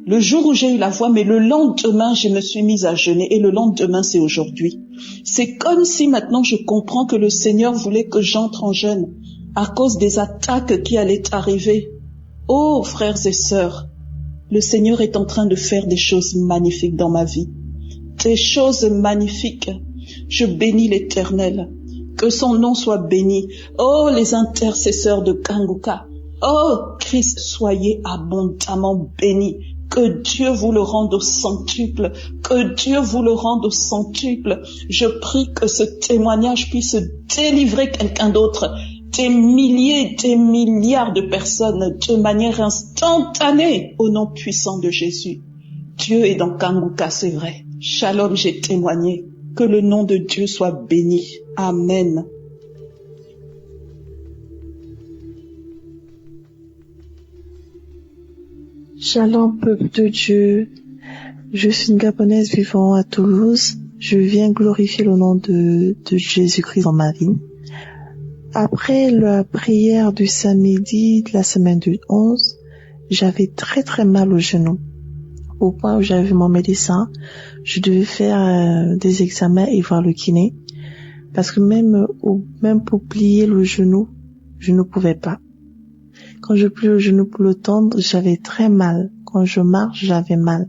le jour où j'ai eu la voix, mais le lendemain, je me suis mise à jeûner. Et le lendemain, c'est aujourd'hui. C'est comme si maintenant je comprends que le Seigneur voulait que j'entre en jeûne à cause des attaques qui allaient arriver. Oh, frères et sœurs, le Seigneur est en train de faire des choses magnifiques dans ma vie. Des choses magnifiques. Je bénis l'Éternel. Que son nom soit béni. Oh, les intercesseurs de Kanguka. Oh, Christ, soyez abondamment bénis. Que Dieu vous le rende au centuple. Que Dieu vous le rende au centuple. Je prie que ce témoignage puisse délivrer quelqu'un d'autre. Des milliers, des milliards de personnes de manière instantanée au nom puissant de Jésus. Dieu est dans Kanguka, c'est vrai. Shalom, j'ai témoigné. Que le nom de Dieu soit béni. Amen. Shalom, peuple de Dieu. Je suis une Gabonaise vivant à Toulouse. Je viens glorifier le nom de Jésus-Christ dans ma vie. Après la prière du samedi de la semaine du 11, j'avais très très mal au genou. Au point où j'avais vu mon médecin, je devais faire des examens et voir le kiné. Parce que même pour plier le genou, je ne pouvais pas. Quand je plie le genou pour le tendre, j'avais très mal. Quand je marche, j'avais mal.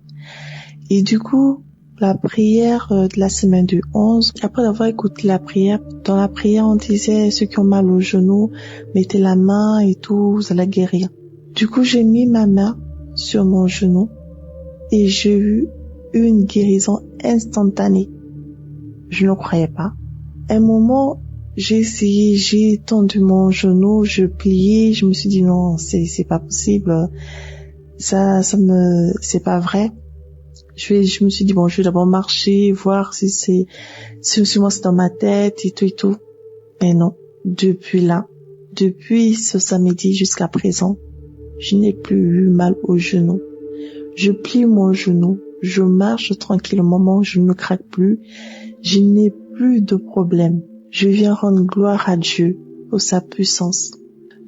Et du coup, la prière de la semaine du 11, après avoir écouté la prière, dans la prière, on disait ceux qui ont mal au genou, mettez la main et tout, vous allez guérir. Du coup, j'ai mis ma main sur mon genou et j'ai eu une guérison instantanée. Je ne croyais pas. À un moment, j'ai essayé, j'ai tendu mon genou, je pliais, je me suis dit non, c'est pas possible, c'est pas vrai. Je me suis dit bon, je vais d'abord marcher, voir si moi c'est dans ma tête et tout. Mais non, depuis ce samedi jusqu'à présent, je n'ai plus eu mal au genou. Je plie mon genou, je marche tranquillement, mon genou ne craque plus, je n'ai plus de problème. Je viens rendre gloire à Dieu pour sa puissance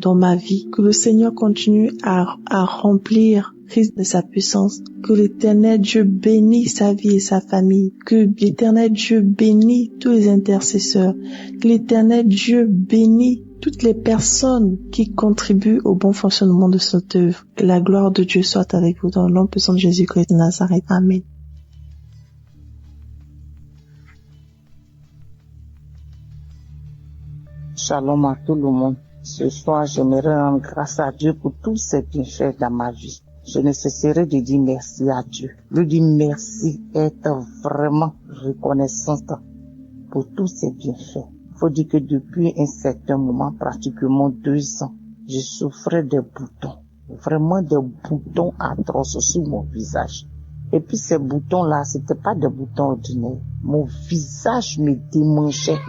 dans ma vie. Que le Seigneur continue à remplir Christ de sa puissance. Que l'Éternel Dieu bénisse sa vie et sa famille. Que l'Éternel Dieu bénisse tous les intercesseurs. Que l'Éternel Dieu bénisse toutes les personnes qui contribuent au bon fonctionnement de cette œuvre. Que la gloire de Dieu soit avec vous dans le nom puissant de Jésus-Christ de Nazareth. Amen. Shalom à tout le monde. Ce soir, j'aimerais rendre grâce à Dieu pour tous ses bienfaits dans ma vie. Je ne cesserai de dire merci à Dieu. Lui dire merci, être vraiment reconnaissante pour tous ses bienfaits. Il faut dire que depuis un certain moment, pratiquement 2 ans, je souffrais des boutons. Vraiment des boutons atroces sur mon visage. Et puis ces boutons-là, c'était pas des boutons ordinaires. Mon visage me démangeait.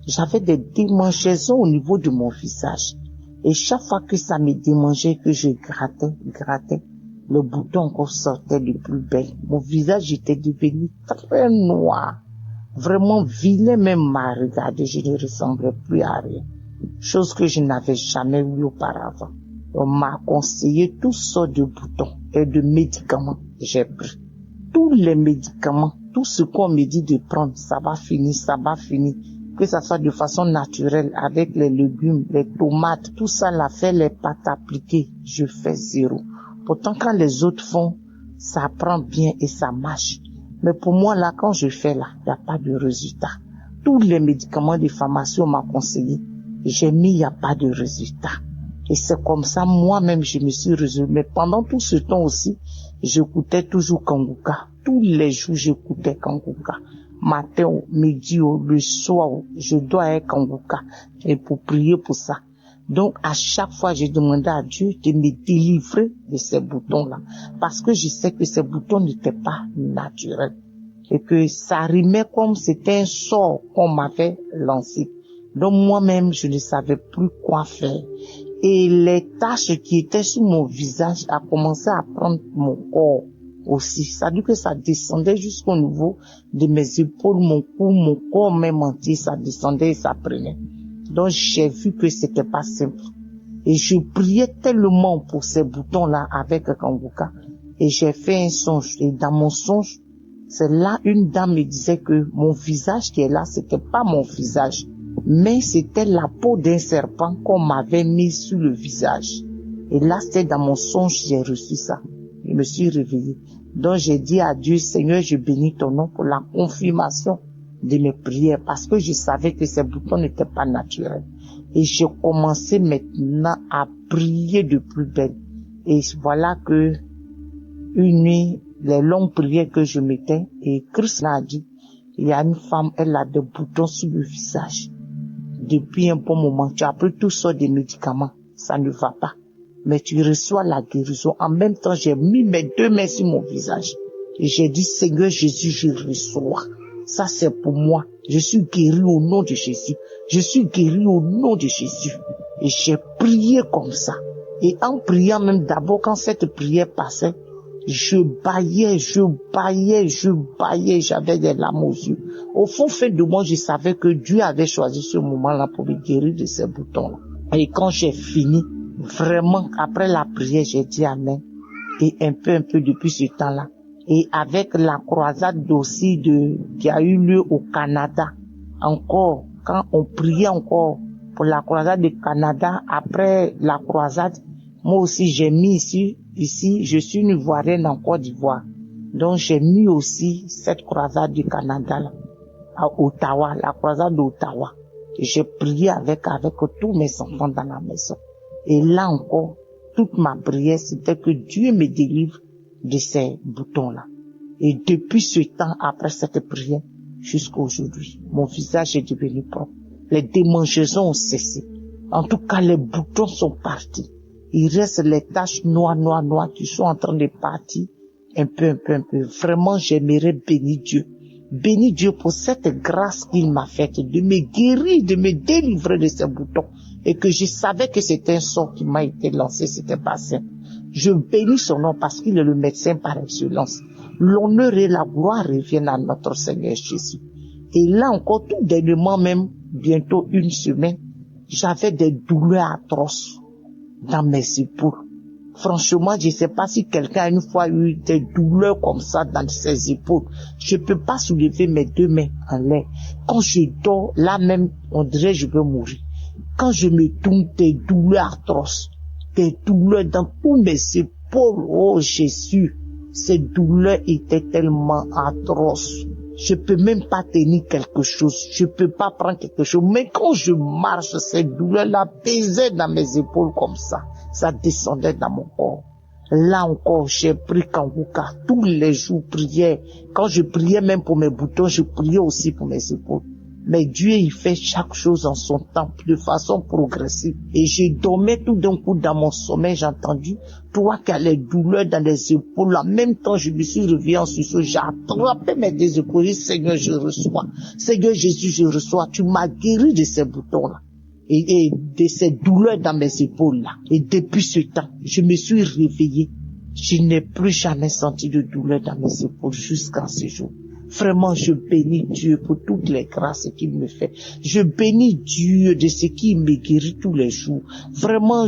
J'avais des démangeaisons au niveau de mon visage. Et chaque fois que ça me démangeait, que je grattais, le bouton encore sortait de plus belle. Mon visage était devenu très noir. Vraiment vilain même m'a regardé. Je ne ressemblais plus à rien. Chose que je n'avais jamais vue auparavant. On m'a conseillé toutes sortes de boutons et de médicaments. J'ai pris tous les médicaments, tout ce qu'on me dit de prendre, ça va finir. Que ça soit de façon naturelle, avec les légumes, les tomates, tout ça là, fait les pâtes appliquées, je fais 0. Pourtant, quand les autres font, ça prend bien et ça marche. Mais pour moi là, quand je fais là, il n'y a pas de résultat. Tous les médicaments de pharmacie, on m'a conseillé, j'ai mis, il n'y a pas de résultat. Et c'est comme ça, moi-même, je me suis résolue. Mais pendant tout ce temps aussi, j'écoutais toujours Kanguka. Tous les jours, j'écoutais Kanguka. Matin, midi, le soir, je dois être Kanguka. Et pour prier pour ça. Donc, à chaque fois, j'ai demandé à Dieu de me délivrer de ces boutons-là. Parce que je sais que ces boutons n'étaient pas naturels. Et que ça rimait comme c'était un sort qu'on m'avait lancé. Donc, moi-même, je ne savais plus quoi faire. Et les taches qui étaient sur mon visage a commencé à prendre mon corps aussi. Ça veut dire que ça descendait jusqu'au niveau de mes épaules, mon cou, mon corps même entier, ça descendait et ça prenait. Donc j'ai vu que c'était pas simple. Et je priais tellement pour ces boutons-là avec Kanguka. Et j'ai fait un songe. Et dans mon songe, c'est là une dame me disait que mon visage qui est là, c'était pas mon visage. Mais c'était la peau d'un serpent qu'on m'avait mis sur le visage. Et là, c'était dans mon songe, j'ai reçu ça. Je me suis réveillée. Donc, j'ai dit à Dieu, Seigneur, je bénis ton nom pour la confirmation de mes prières, parce que je savais que ces boutons n'étaient pas naturels. Et j'ai commencé maintenant à prier de plus belle. Et voilà que une nuit, les longues prières que je mettais, et Christ a dit, il y a une femme, elle a des boutons sur le visage. Depuis un bon moment, tu as pris toutes sortes de médicaments, ça ne va pas. Mais tu reçois la guérison. En même temps, j'ai mis mes 2 mains sur mon visage. Et j'ai dit, Seigneur Jésus, je reçois. Ça, c'est pour moi. Je suis guéri au nom de Jésus. Je suis guéri au nom de Jésus. Et j'ai prié comme ça. Et en priant même d'abord, quand cette prière passait, je baillais, j'avais des larmes aux yeux. Au fond de moi, je savais que Dieu avait choisi ce moment-là pour me guérir de ces boutons-là. Et quand j'ai fini, vraiment, après la prière, j'ai dit Amen. Et un peu depuis ce temps-là. Et avec la croisade aussi qui a eu lieu au Canada, encore, quand on priait encore pour la croisade du Canada, après la croisade, moi aussi j'ai mis ici, je suis une Ivoirienne en Côte d'Ivoire. Donc j'ai mis aussi cette croisade du Canada là, à Ottawa, la croisade d'Ottawa. Et j'ai prié avec tous mes enfants dans la maison. Et là encore, toute ma prière, c'était que Dieu me délivre de ces boutons-là. Et depuis ce temps, après cette prière, jusqu'à aujourd'hui, mon visage est devenu propre. Les démangeaisons ont cessé. En tout cas, les boutons sont partis. Il reste les taches noires qui sont en train de partir un peu. Vraiment, j'aimerais bénir Dieu. Bénis Dieu pour cette grâce qu'il m'a faite de me guérir, de me délivrer de ces boutons. Et que je savais que c'était un sort qui m'a été lancé, c'était pas simple. Je bénis son nom parce qu'il est le médecin par excellence. L'honneur et la gloire reviennent à notre Seigneur Jésus. Et là encore, tout dernièrement même, bientôt une semaine, j'avais des douleurs atroces dans mes épaules. Franchement, je ne sais pas si quelqu'un a une fois eu des douleurs comme ça dans ses épaules. Je ne peux pas soulever mes 2 mains en l'air. Quand je dors, là même, on dirait que je veux mourir. Quand je me tourne, des douleurs atroces, des douleurs dans tous mes épaules. Oh Jésus, ces douleurs étaient tellement atroces. Je peux même pas tenir quelque chose. Je peux pas prendre quelque chose. Mais quand je marche, ces douleurs-là pesaient dans mes épaules comme ça. Ça descendait dans mon corps. Là encore, j'ai pris Kanguka. Tous les jours, prière. Quand je priais même pour mes boutons, je priais aussi pour mes épaules. Mais Dieu, il fait chaque chose en son temps, de façon progressive. Et je dormais tout d'un coup dans mon sommeil, j'ai entendu, toi qui as les douleurs dans les épaules, en même temps, je me suis réveillé en sursaut, j'ai attrapé mes 2 épaules, j'ai dit, Seigneur, je reçois. Seigneur Jésus, je reçois. Tu m'as guéri de ces boutons-là. Et de ces douleurs dans mes épaules-là. Et depuis ce temps, je me suis réveillé. Je n'ai plus jamais senti de douleur dans mes épaules jusqu'à ce jour. Vraiment, je bénis Dieu pour toutes les grâces qu'il me fait. Je bénis Dieu de ce qu'il me guérit tous les jours. Vraiment,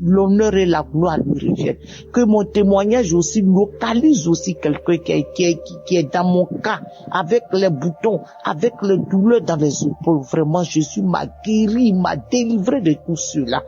l'honneur et la gloire lui reviennent. Que mon témoignage aussi localise aussi quelqu'un qui est dans mon cas, avec les boutons, avec les douleurs dans les épaules. Vraiment, Jésus m'a guéri, m'a délivré de tout cela.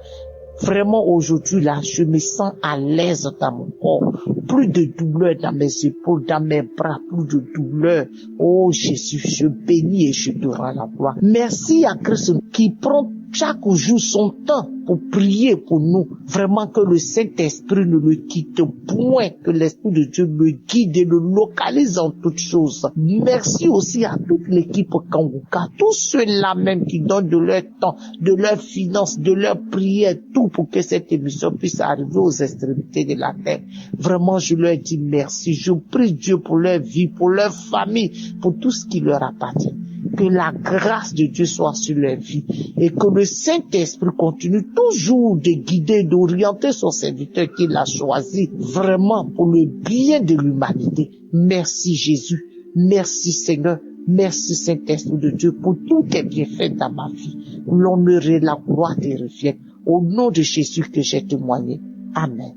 Vraiment, aujourd'hui, là, je me sens à l'aise dans mon corps. Plus de douleur dans mes épaules, dans mes bras, plus de douleur. Oh Jésus, je bénis et je te rends la gloire. Merci à Christ qui prend chaque jour son temps pour prier pour nous. Vraiment que le Saint-Esprit ne le quitte point, que l'Esprit de Dieu le guide et le localise en toutes choses. Merci aussi à toute l'équipe Kanguka, tous ceux-là même qui donnent de leur temps, de leurs finances, de leurs prières, tout pour que cette émission puisse arriver aux extrémités de la terre. Vraiment, je leur dis merci. Je prie Dieu pour leur vie, pour leur famille, pour tout ce qui leur appartient. Que la grâce de Dieu soit sur leur vie et que le Saint-Esprit continue toujours de guider, d'orienter son serviteur qu'il a choisi vraiment pour le bien de l'humanité. Merci Jésus, merci Seigneur, merci Saint-Esprit de Dieu pour tout tes bienfaits dans ma vie. L'honneur et la gloire te reviennent. Au nom de Jésus que j'ai témoigné. Amen.